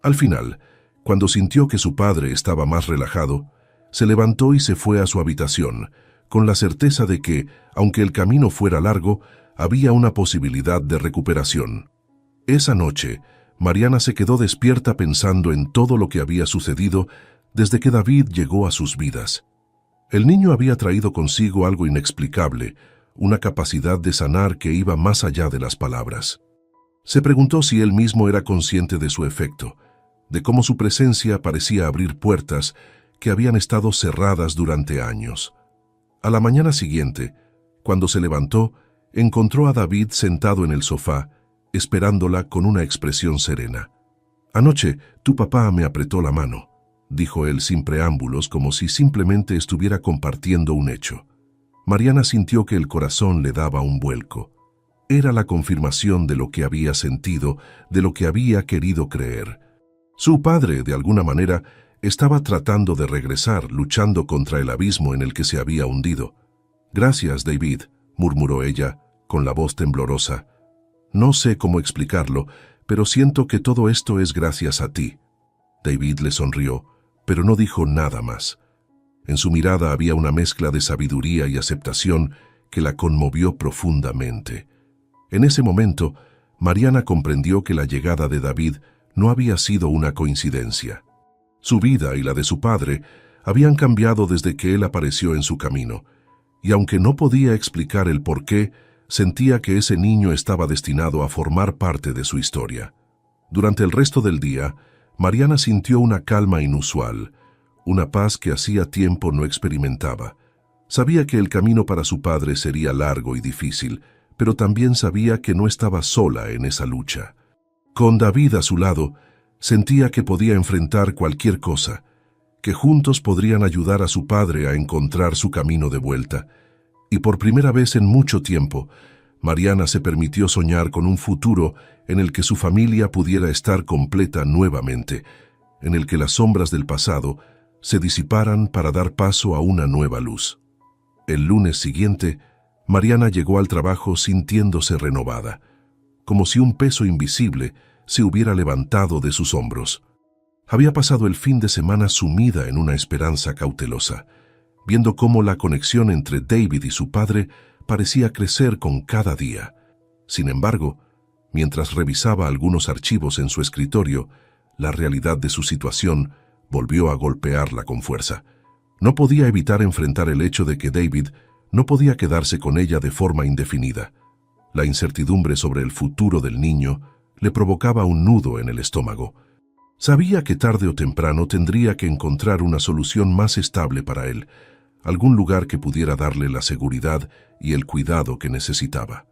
Al final, Cuando sintió que su padre estaba más relajado, se levantó y se fue a su habitación, con la certeza de que, aunque el camino fuera largo, había una posibilidad de recuperación. Esa noche, Mariana se quedó despierta pensando en todo lo que había sucedido desde que David llegó a sus vidas. El niño había traído consigo algo inexplicable, una capacidad de sanar que iba más allá de las palabras. Se preguntó si él mismo era consciente de su efecto, de cómo su presencia parecía abrir puertas que habían estado cerradas durante años. A la mañana siguiente, cuando se levantó, encontró a David sentado en el sofá, esperándola con una expresión serena. «Anoche, tu papá me apretó la mano», dijo él sin preámbulos, como si simplemente estuviera compartiendo un hecho. Mariana sintió que el corazón le daba un vuelco. Era la confirmación de lo que había sentido, de lo que había querido creer. Su padre, de alguna manera, estaba tratando de regresar, luchando contra el abismo en el que se había hundido. «Gracias, David», murmuró ella, con la voz temblorosa. «No sé cómo explicarlo, pero siento que todo esto es gracias a ti». David le sonrió, pero no dijo nada más. En su mirada había una mezcla de sabiduría y aceptación que la conmovió profundamente. En ese momento, Mariana comprendió que la llegada de David no había sido una coincidencia. Su vida y la de su padre habían cambiado desde que él apareció en su camino, y aunque no podía explicar el porqué, sentía que ese niño estaba destinado a formar parte de su historia. Durante el resto del día, Mariana sintió una calma inusual, una paz que hacía tiempo no experimentaba. Sabía que el camino para su padre sería largo y difícil, pero también sabía que no estaba sola en esa lucha. Con David a su lado, sentía que podía enfrentar cualquier cosa, que juntos podrían ayudar a su padre a encontrar su camino de vuelta. Y por primera vez en mucho tiempo, Mariana se permitió soñar con un futuro en el que su familia pudiera estar completa nuevamente, en el que las sombras del pasado se disiparan para dar paso a una nueva luz. El lunes siguiente, Mariana llegó al trabajo sintiéndose renovada, como si un peso invisible se hubiera levantado de sus hombros. Había pasado el fin de semana sumida en una esperanza cautelosa, viendo cómo la conexión entre David y su padre parecía crecer con cada día. Sin embargo, mientras revisaba algunos archivos en su escritorio, la realidad de su situación volvió a golpearla con fuerza. No podía evitar enfrentar el hecho de que David no podía quedarse con ella de forma indefinida. La incertidumbre sobre el futuro del niño le provocaba un nudo en el estómago. Sabía que tarde o temprano tendría que encontrar una solución más estable para él, algún lugar que pudiera darle la seguridad y el cuidado que necesitaba.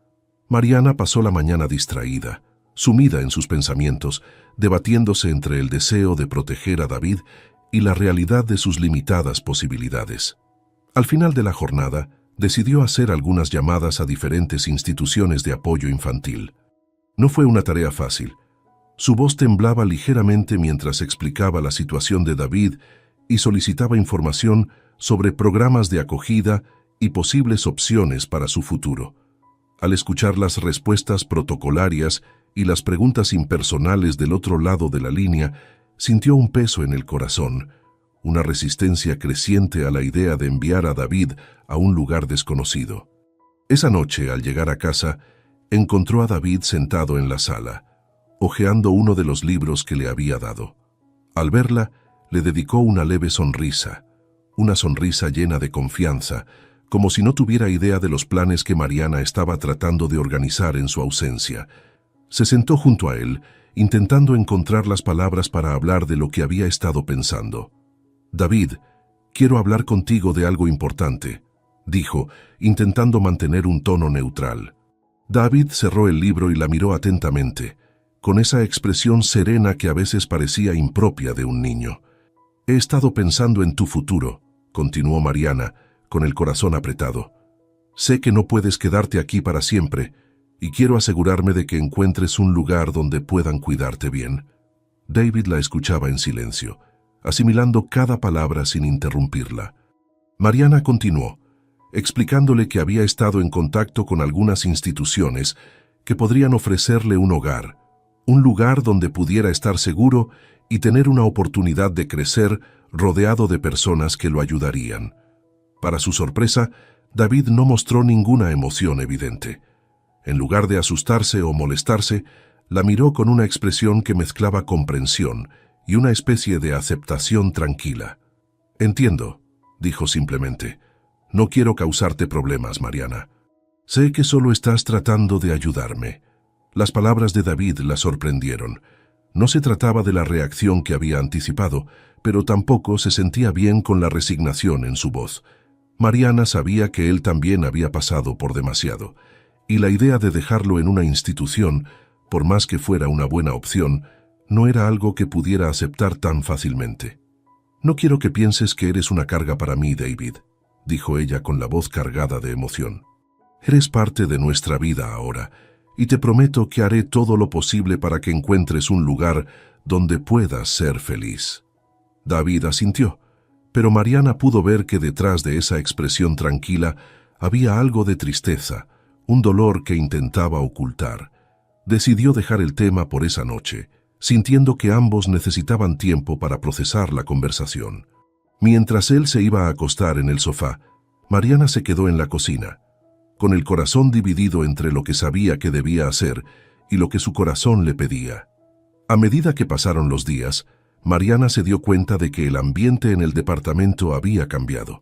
Mariana pasó la mañana distraída, sumida en sus pensamientos, debatiéndose entre el deseo de proteger a David y la realidad de sus limitadas posibilidades. Al final de la jornada, decidió hacer algunas llamadas a diferentes instituciones de apoyo infantil. No fue una tarea fácil. Su voz temblaba ligeramente mientras explicaba la situación de David y solicitaba información sobre programas de acogida y posibles opciones para su futuro. Al escuchar las respuestas protocolarias y las preguntas impersonales del otro lado de la línea, sintió un peso en el corazón, una resistencia creciente a la idea de enviar a David a un lugar desconocido. Esa noche, al llegar a casa, encontró a David sentado en la sala, hojeando uno de los libros que le había dado. Al verla, le dedicó una leve sonrisa, una sonrisa llena de confianza, como si no tuviera idea de los planes que Mariana estaba tratando de organizar en su ausencia. Se sentó junto a él, intentando encontrar las palabras para hablar de lo que había estado pensando. «David, quiero hablar contigo de algo importante», dijo, intentando mantener un tono neutral. David cerró el libro y la miró atentamente, con esa expresión serena que a veces parecía impropia de un niño. «He estado pensando en tu futuro», continuó Mariana, con el corazón apretado. «Sé que no puedes quedarte aquí para siempre, y quiero asegurarme de que encuentres un lugar donde puedan cuidarte bien». David la escuchaba en silencio, asimilando cada palabra sin interrumpirla. Mariana continuó, explicándole que había estado en contacto con algunas instituciones que podrían ofrecerle un hogar, un lugar donde pudiera estar seguro y tener una oportunidad de crecer rodeado de personas que lo ayudarían. Para su sorpresa, David no mostró ninguna emoción evidente. En lugar de asustarse o molestarse, la miró con una expresión que mezclaba comprensión y una especie de aceptación tranquila. «Entiendo», dijo simplemente. «No quiero causarte problemas, Mariana. Sé que solo estás tratando de ayudarme». Las palabras de David la sorprendieron. No se trataba de la reacción que había anticipado, pero tampoco se sentía bien con la resignación en su voz. Mariana sabía que él también había pasado por demasiado, y la idea de dejarlo en una institución, por más que fuera una buena opción, no era algo que pudiera aceptar tan fácilmente. «No quiero que pienses que eres una carga para mí, David», dijo ella con la voz cargada de emoción. «Eres parte de nuestra vida ahora, y te prometo que haré todo lo posible para que encuentres un lugar donde puedas ser feliz». David asintió, pero Mariana pudo ver que detrás de esa expresión tranquila había algo de tristeza, un dolor que intentaba ocultar. Decidió dejar el tema por esa noche, sintiendo que ambos necesitaban tiempo para procesar la conversación. Mientras él se iba a acostar en el sofá, Mariana se quedó en la cocina, con el corazón dividido entre lo que sabía que debía hacer y lo que su corazón le pedía. A medida que pasaron los días, Mariana se dio cuenta de que el ambiente en el departamento había cambiado.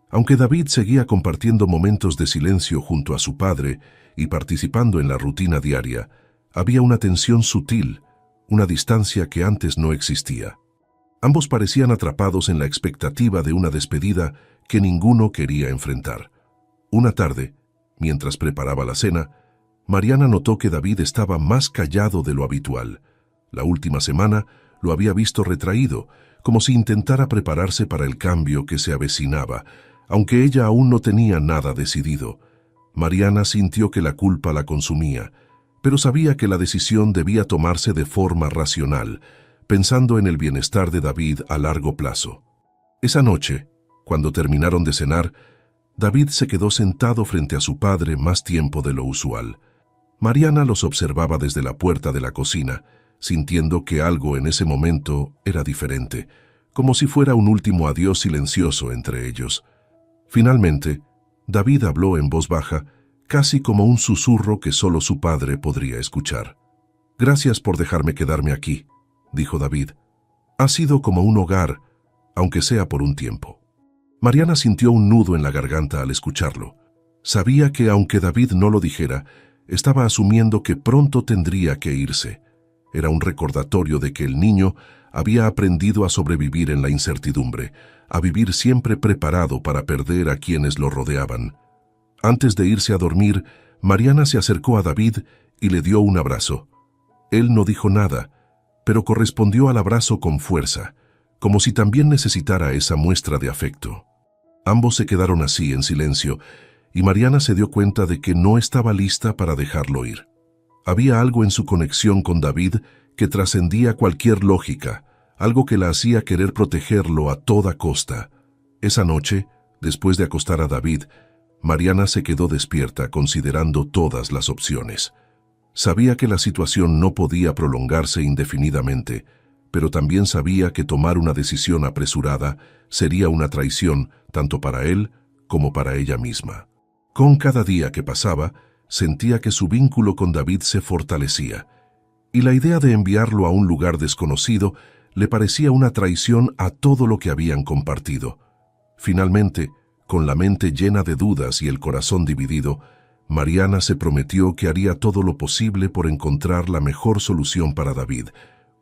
Aunque David seguía compartiendo momentos de silencio junto a su padre y participando en la rutina diaria, había una tensión sutil, una distancia que antes no existía. Ambos parecían atrapados en la expectativa de una despedida que ninguno quería enfrentar. Una tarde, mientras preparaba la cena, Mariana notó que David estaba más callado de lo habitual. La última semana lo había visto retraído, como si intentara prepararse para el cambio que se avecinaba, aunque ella aún no tenía nada decidido. Mariana sintió que la culpa la consumía, pero sabía que la decisión debía tomarse de forma racional, pensando en el bienestar de David a largo plazo. Esa noche, cuando terminaron de cenar, David se quedó sentado frente a su padre más tiempo de lo usual. Mariana los observaba desde la puerta de la cocina, sintiendo que algo en ese momento era diferente, como si fuera un último adiós silencioso entre ellos. Finalmente, David habló en voz baja, casi como un susurro que solo su padre podría escuchar. «Gracias por dejarme quedarme aquí», dijo David. «Ha sido como un hogar, aunque sea por un tiempo». Mariana sintió un nudo en la garganta al escucharlo. Sabía que, aunque David no lo dijera, estaba asumiendo que pronto tendría que irse. Era un recordatorio de que el niño había aprendido a sobrevivir en la incertidumbre, a vivir siempre preparado para perder a quienes lo rodeaban. Antes de irse a dormir, Mariana se acercó a David y le dio un abrazo. Él no dijo nada, pero correspondió al abrazo con fuerza, como si también necesitara esa muestra de afecto. Ambos se quedaron así en silencio, y Mariana se dio cuenta de que no estaba lista para dejarlo ir. Había algo en su conexión con David que trascendía cualquier lógica, algo que la hacía querer protegerlo a toda costa. Esa noche, después de acostar a David, Mariana se quedó despierta considerando todas las opciones. Sabía que la situación no podía prolongarse indefinidamente, pero también sabía que tomar una decisión apresurada sería una traición tanto para él como para ella misma. Con cada día que pasaba, sentía que su vínculo con David se fortalecía, y la idea de enviarlo a un lugar desconocido le parecía una traición a todo lo que habían compartido. Finalmente, con la mente llena de dudas y el corazón dividido, Mariana se prometió que haría todo lo posible por encontrar la mejor solución para David,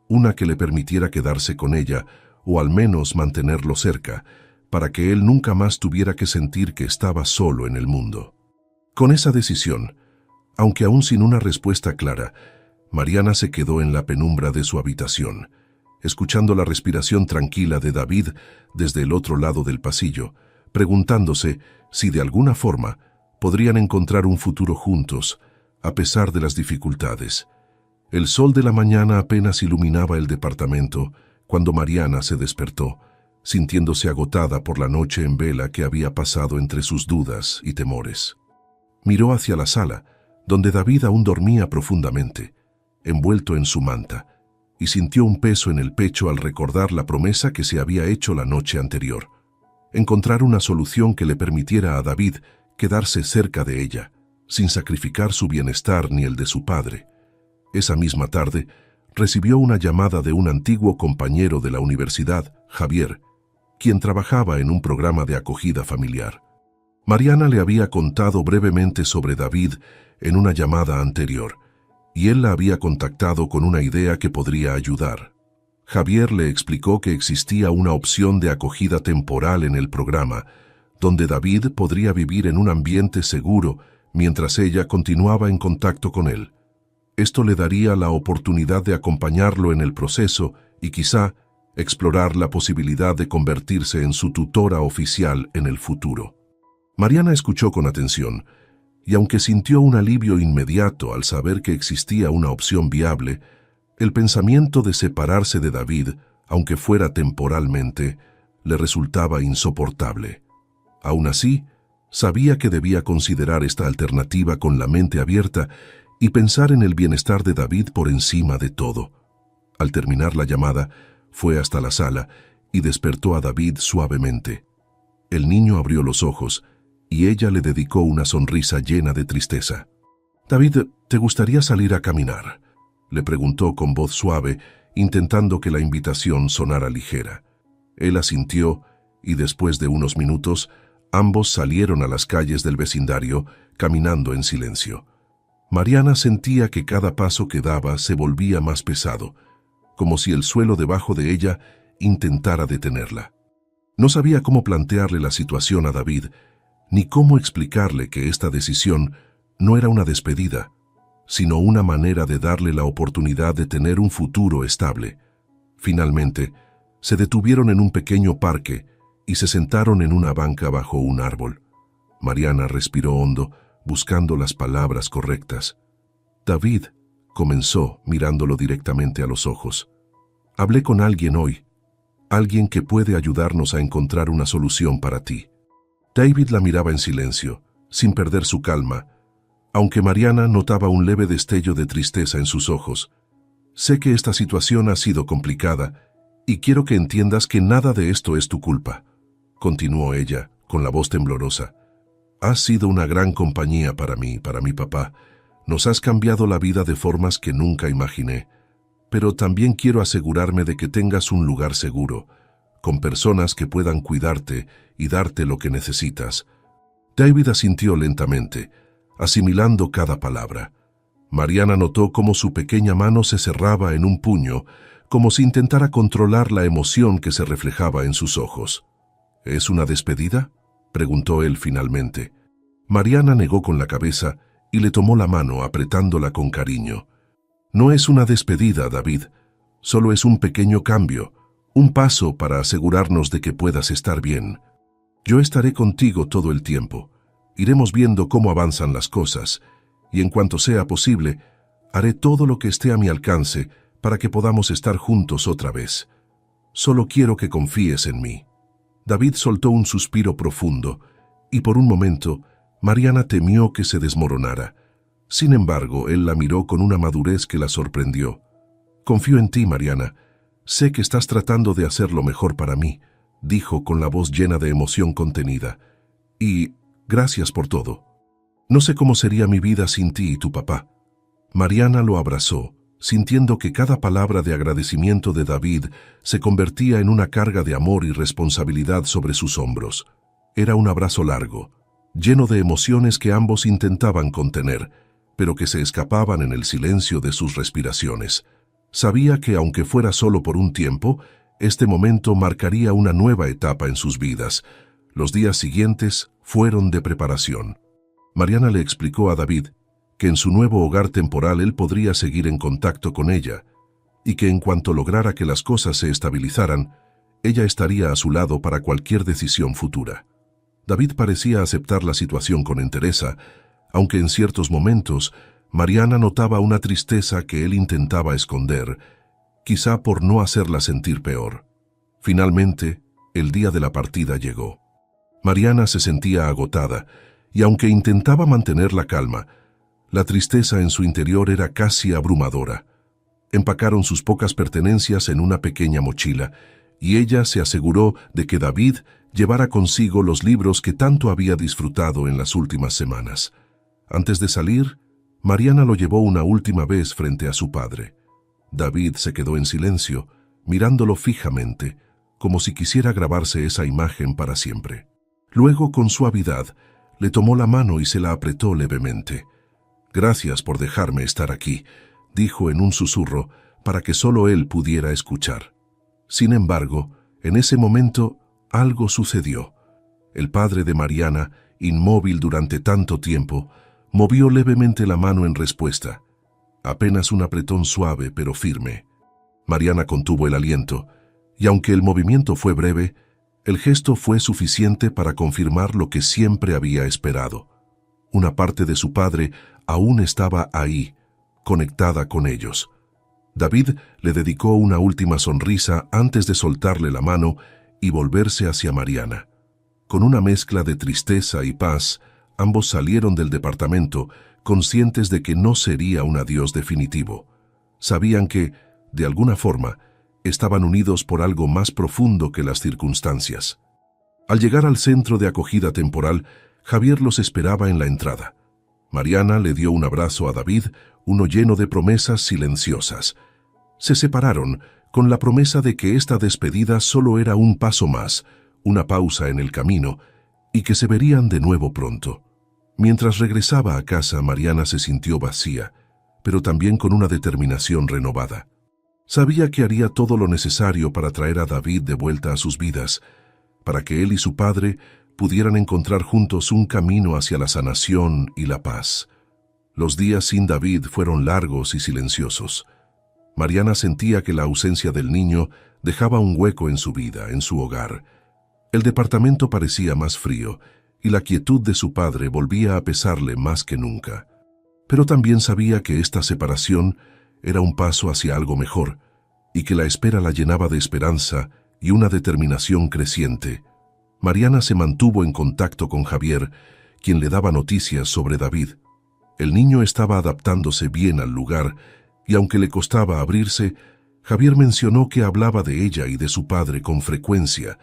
una que le permitiera quedarse con ella, o al menos mantenerlo cerca, para que él nunca más tuviera que sentir que estaba solo en el mundo. Con esa decisión, aunque aún sin una respuesta clara, Mariana se quedó en la penumbra de su habitación, escuchando la respiración tranquila de David desde el otro lado del pasillo, preguntándose si de alguna forma podrían encontrar un futuro juntos, a pesar de las dificultades. El sol de la mañana apenas iluminaba el departamento cuando Mariana se despertó, sintiéndose agotada por la noche en vela que había pasado entre sus dudas y temores. Miró hacia la sala, donde David aún dormía profundamente, envuelto en su manta, y sintió un peso en el pecho al recordar la promesa que se había hecho la noche anterior. Encontrar una solución que le permitiera a David quedarse cerca de ella, sin sacrificar su bienestar ni el de su padre. Esa misma tarde, recibió una llamada de un antiguo compañero de la universidad, Javier, quien trabajaba en un programa de acogida familiar. Mariana le había contado brevemente sobre David en una llamada anterior, y él la había contactado con una idea que podría ayudar. Javier le explicó que existía una opción de acogida temporal en el programa, donde David podría vivir en un ambiente seguro mientras ella continuaba en contacto con él. Esto le daría la oportunidad de acompañarlo en el proceso y quizá explorar la posibilidad de convertirse en su tutora oficial en el futuro. Mariana escuchó con atención, y aunque sintió un alivio inmediato al saber que existía una opción viable, el pensamiento de separarse de David, aunque fuera temporalmente, le resultaba insoportable. Aún así, sabía que debía considerar esta alternativa con la mente abierta y pensar en el bienestar de David por encima de todo. Al terminar la llamada, fue hasta la sala y despertó a David suavemente. El niño abrió los ojos y ella le dedicó una sonrisa llena de tristeza. «David, ¿te gustaría salir a caminar?», le preguntó con voz suave, intentando que la invitación sonara ligera. Él asintió y después de unos minutos, ambos salieron a las calles del vecindario, caminando en silencio. Mariana sentía que cada paso que daba se volvía más pesado, como si el suelo debajo de ella intentara detenerla. No sabía cómo plantearle la situación a David, ni cómo explicarle que esta decisión no era una despedida, sino una manera de darle la oportunidad de tener un futuro estable. Finalmente, se detuvieron en un pequeño parque y se sentaron en una banca bajo un árbol. Mariana respiró hondo, buscando las palabras correctas. «David», comenzó mirándolo directamente a los ojos, «hablé con alguien hoy, alguien que puede ayudarnos a encontrar una solución para ti». David la miraba en silencio, sin perder su calma, aunque Mariana notaba un leve destello de tristeza en sus ojos. «Sé que esta situación ha sido complicada, y quiero que entiendas que nada de esto es tu culpa», continuó ella, con la voz temblorosa. «Has sido una gran compañía para mí, para mi papá. Nos has cambiado la vida de formas que nunca imaginé. Pero también quiero asegurarme de que tengas un lugar seguro, con personas que puedan cuidarte y darte lo que necesitas». David asintió lentamente, asimilando cada palabra. Mariana notó cómo su pequeña mano se cerraba en un puño, como si intentara controlar la emoción que se reflejaba en sus ojos. «¿Es una despedida?», preguntó él finalmente. Mariana negó con la cabeza y le tomó la mano apretándola con cariño. «No es una despedida, David. Solo es un pequeño cambio, un paso para asegurarnos de que puedas estar bien. Yo estaré contigo todo el tiempo. Iremos viendo cómo avanzan las cosas, y en cuanto sea posible, haré todo lo que esté a mi alcance para que podamos estar juntos otra vez. Solo quiero que confíes en mí». David soltó un suspiro profundo, y por un momento, Mariana temió que se desmoronara. Sin embargo, él la miró con una madurez que la sorprendió. «Confío en ti, Mariana. Sé que estás tratando de hacer lo mejor para mí», dijo con la voz llena de emoción contenida. «Y gracias por todo. No sé cómo sería mi vida sin ti y tu papá». Mariana lo abrazó, sintiendo que cada palabra de agradecimiento de David se convertía en una carga de amor y responsabilidad sobre sus hombros. Era un abrazo largo, lleno de emociones que ambos intentaban contener, pero que se escapaban en el silencio de sus respiraciones. Sabía que, aunque fuera solo por un tiempo, este momento marcaría una nueva etapa en sus vidas. Los días siguientes fueron de preparación. Mariana le explicó a David que en su nuevo hogar temporal él podría seguir en contacto con ella, y que en cuanto lograra que las cosas se estabilizaran, ella estaría a su lado para cualquier decisión futura. David parecía aceptar la situación con entereza, aunque en ciertos momentos Mariana notaba una tristeza que él intentaba esconder, quizá por no hacerla sentir peor. Finalmente, el día de la partida llegó. Mariana se sentía agotada, y aunque intentaba mantener la calma, la tristeza en su interior era casi abrumadora. Empacaron sus pocas pertenencias en una pequeña mochila, y ella se aseguró de que David llevara consigo los libros que tanto había disfrutado en las últimas semanas. Antes de salir, Mariana lo llevó una última vez frente a su padre. David se quedó en silencio, mirándolo fijamente, como si quisiera grabarse esa imagen para siempre. Luego, con suavidad, le tomó la mano y se la apretó levemente. «Gracias por dejarme estar aquí», dijo en un susurro, para que solo él pudiera escuchar. Sin embargo, en ese momento, algo sucedió. El padre de Mariana, inmóvil durante tanto tiempo, movió levemente la mano en respuesta. Apenas un apretón suave pero firme. Mariana contuvo el aliento, y aunque el movimiento fue breve, el gesto fue suficiente para confirmar lo que siempre había esperado. Una parte de su padre aún estaba ahí, conectada con ellos. David le dedicó una última sonrisa antes de soltarle la mano y volverse hacia Mariana. Con una mezcla de tristeza y paz, ambos salieron del departamento, conscientes de que no sería un adiós definitivo. Sabían que, de alguna forma, estaban unidos por algo más profundo que las circunstancias. Al llegar al centro de acogida temporal, Javier los esperaba en la entrada. Mariana le dio un abrazo a David, uno lleno de promesas silenciosas. Se separaron con la promesa de que esta despedida solo era un paso más, una pausa en el camino, y que se verían de nuevo pronto. Mientras regresaba a casa, Mariana se sintió vacía, pero también con una determinación renovada. Sabía que haría todo lo necesario para traer a David de vuelta a sus vidas, para que él y su padre pudieran encontrar juntos un camino hacia la sanación y la paz. Los días sin David fueron largos y silenciosos. Mariana sentía que la ausencia del niño dejaba un hueco en su vida, en su hogar. El departamento parecía más frío, y la quietud de su padre volvía a pesarle más que nunca. Pero también sabía que esta separación era un paso hacia algo mejor, y que la espera la llenaba de esperanza y una determinación creciente. Mariana se mantuvo en contacto con Javier, quien le daba noticias sobre David. El niño estaba adaptándose bien al lugar, y aunque le costaba abrirse, Javier mencionó que hablaba de ella y de su padre con frecuencia,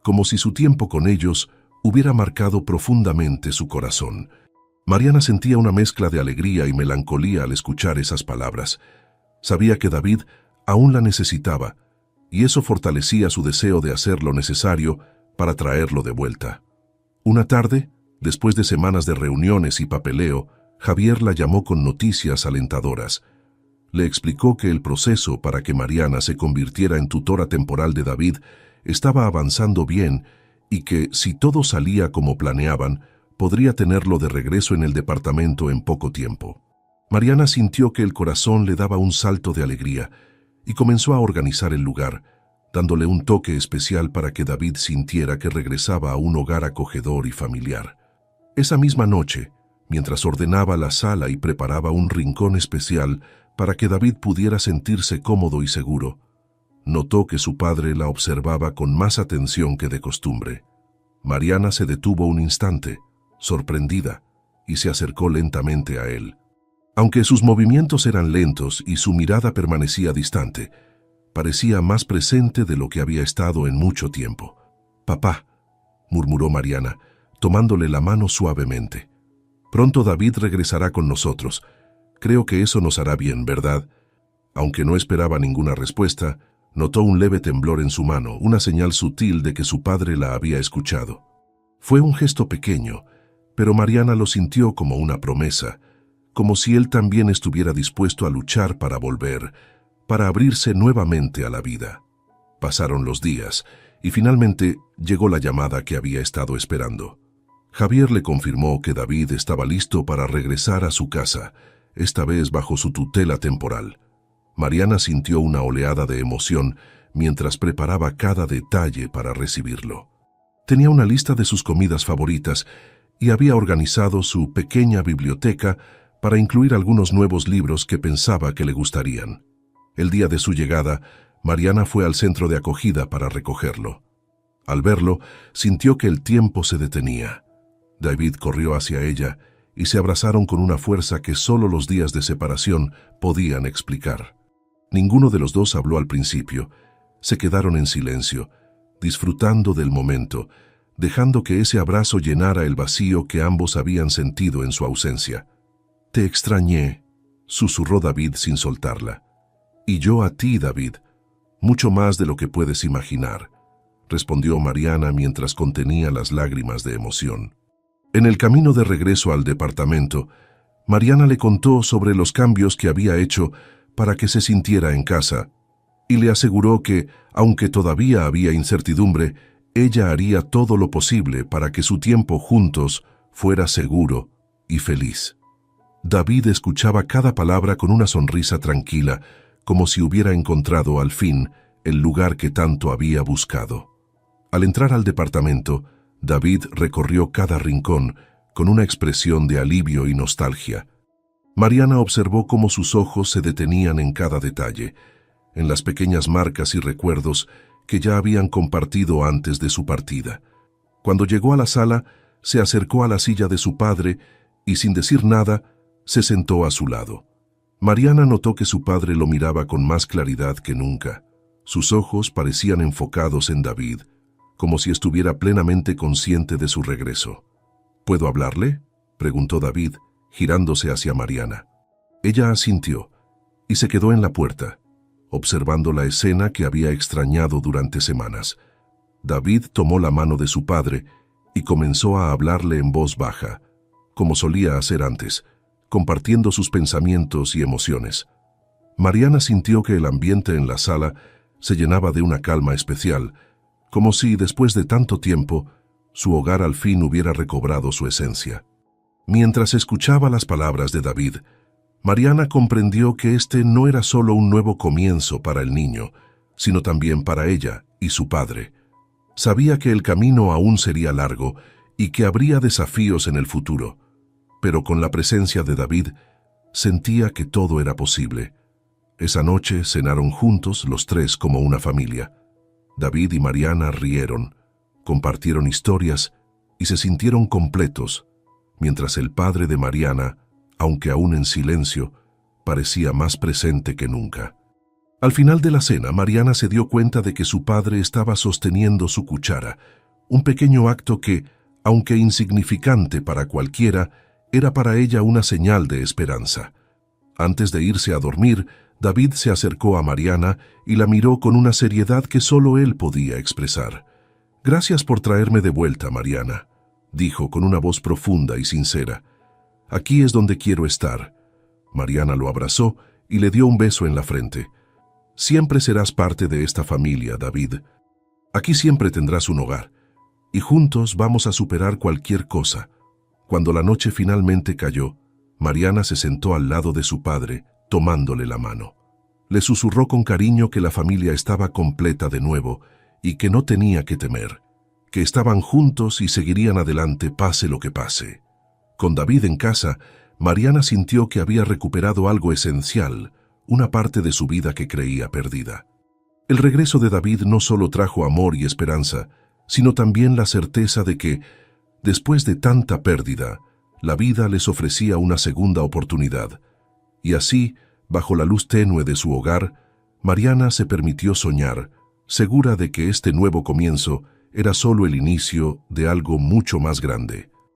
como si su tiempo con ellos hubiera marcado profundamente su corazón. Mariana sentía una mezcla de alegría y melancolía al escuchar esas palabras. Sabía que David aún la necesitaba, y eso fortalecía su deseo de hacer lo necesario para traerlo de vuelta. Una tarde, después de semanas de reuniones y papeleo, Javier la llamó con noticias alentadoras. Le explicó que el proceso para que Mariana se convirtiera en tutora temporal de David estaba avanzando bien y que, si todo salía como planeaban, podría tenerlo de regreso en el departamento en poco tiempo. Mariana sintió que el corazón le daba un salto de alegría y comenzó a organizar el lugar, dándole un toque especial para que David sintiera que regresaba a un hogar acogedor y familiar. Esa misma noche, mientras ordenaba la sala y preparaba un rincón especial para que David pudiera sentirse cómodo y seguro, notó que su padre la observaba con más atención que de costumbre. Mariana se detuvo un instante, sorprendida, y se acercó lentamente a él. Aunque sus movimientos eran lentos y su mirada permanecía distante, parecía más presente de lo que había estado en mucho tiempo. «Papá», murmuró Mariana, tomándole la mano suavemente. «Pronto David regresará con nosotros. Creo que eso nos hará bien, ¿verdad?» Aunque no esperaba ninguna respuesta, notó un leve temblor en su mano, una señal sutil de que su padre la había escuchado. Fue un gesto pequeño, pero Mariana lo sintió como una promesa, como si él también estuviera dispuesto a luchar para volver, para abrirse nuevamente a la vida. Pasaron los días, y finalmente llegó la llamada que había estado esperando. Javier le confirmó que David estaba listo para regresar a su casa, esta vez bajo su tutela temporal. Mariana sintió una oleada de emoción mientras preparaba cada detalle para recibirlo. Tenía una lista de sus comidas favoritas y había organizado su pequeña biblioteca para incluir algunos nuevos libros que pensaba que le gustarían. El día de su llegada, Mariana fue al centro de acogida para recogerlo. Al verlo, sintió que el tiempo se detenía. David corrió hacia ella y se abrazaron con una fuerza que solo los días de separación podían explicar. Ninguno de los dos habló al principio. Se quedaron en silencio, disfrutando del momento, dejando que ese abrazo llenara el vacío que ambos habían sentido en su ausencia. «Te extrañé», susurró David sin soltarla. «Y yo a ti, David, mucho más de lo que puedes imaginar», respondió Mariana mientras contenía las lágrimas de emoción. En el camino de regreso al departamento, Mariana le contó sobre los cambios que había hecho para que se sintiera en casa, y le aseguró que, aunque todavía había incertidumbre, ella haría todo lo posible para que su tiempo juntos fuera seguro y feliz. David escuchaba cada palabra con una sonrisa tranquila, como si hubiera encontrado al fin el lugar que tanto había buscado. Al entrar al departamento, David recorrió cada rincón con una expresión de alivio y nostalgia. Mariana observó cómo sus ojos se detenían en cada detalle, en las pequeñas marcas y recuerdos que ya habían compartido antes de su partida. Cuando llegó a la sala, se acercó a la silla de su padre y, sin decir nada, se sentó a su lado. Mariana notó que su padre lo miraba con más claridad que nunca. Sus ojos parecían enfocados en David, como si estuviera plenamente consciente de su regreso. «¿Puedo hablarle?», preguntó David, girándose hacia Mariana. Ella asintió y se quedó en la puerta, observando la escena que había extrañado durante semanas. David tomó la mano de su padre y comenzó a hablarle en voz baja, como solía hacer antes, compartiendo sus pensamientos y emociones. Mariana sintió que el ambiente en la sala se llenaba de una calma especial, como si, después de tanto tiempo, su hogar al fin hubiera recobrado su esencia. Mientras escuchaba las palabras de David, Mariana comprendió que este no era solo un nuevo comienzo para el niño, sino también para ella y su padre. Sabía que el camino aún sería largo y que habría desafíos en el futuro, pero con la presencia de David, sentía que todo era posible. Esa noche cenaron juntos los tres como una familia. David y Mariana rieron, compartieron historias y se sintieron completos, mientras el padre de Mariana, aunque aún en silencio, parecía más presente que nunca. Al final de la cena, Mariana se dio cuenta de que su padre estaba sosteniendo su cuchara, un pequeño acto que, aunque insignificante para cualquiera, era para ella una señal de esperanza. Antes de irse a dormir, David se acercó a Mariana y la miró con una seriedad que solo él podía expresar. «Gracias por traerme de vuelta, Mariana», dijo con una voz profunda y sincera. «Aquí es donde quiero estar». Mariana lo abrazó y le dio un beso en la frente. «Siempre serás parte de esta familia, David. Aquí siempre tendrás un hogar, y juntos vamos a superar cualquier cosa». Cuando la noche finalmente cayó, Mariana se sentó al lado de su padre, tomándole la mano. Le susurró con cariño que la familia estaba completa de nuevo y que no tenía que temer, que estaban juntos y seguirían adelante pase lo que pase. Con David en casa, Mariana sintió que había recuperado algo esencial, una parte de su vida que creía perdida. El regreso de David no solo trajo amor y esperanza, sino también la certeza de que, después de tanta pérdida, la vida les ofrecía una segunda oportunidad. Y así, bajo la luz tenue de su hogar, Mariana se permitió soñar, segura de que este nuevo comienzo era solo el inicio de algo mucho más grande.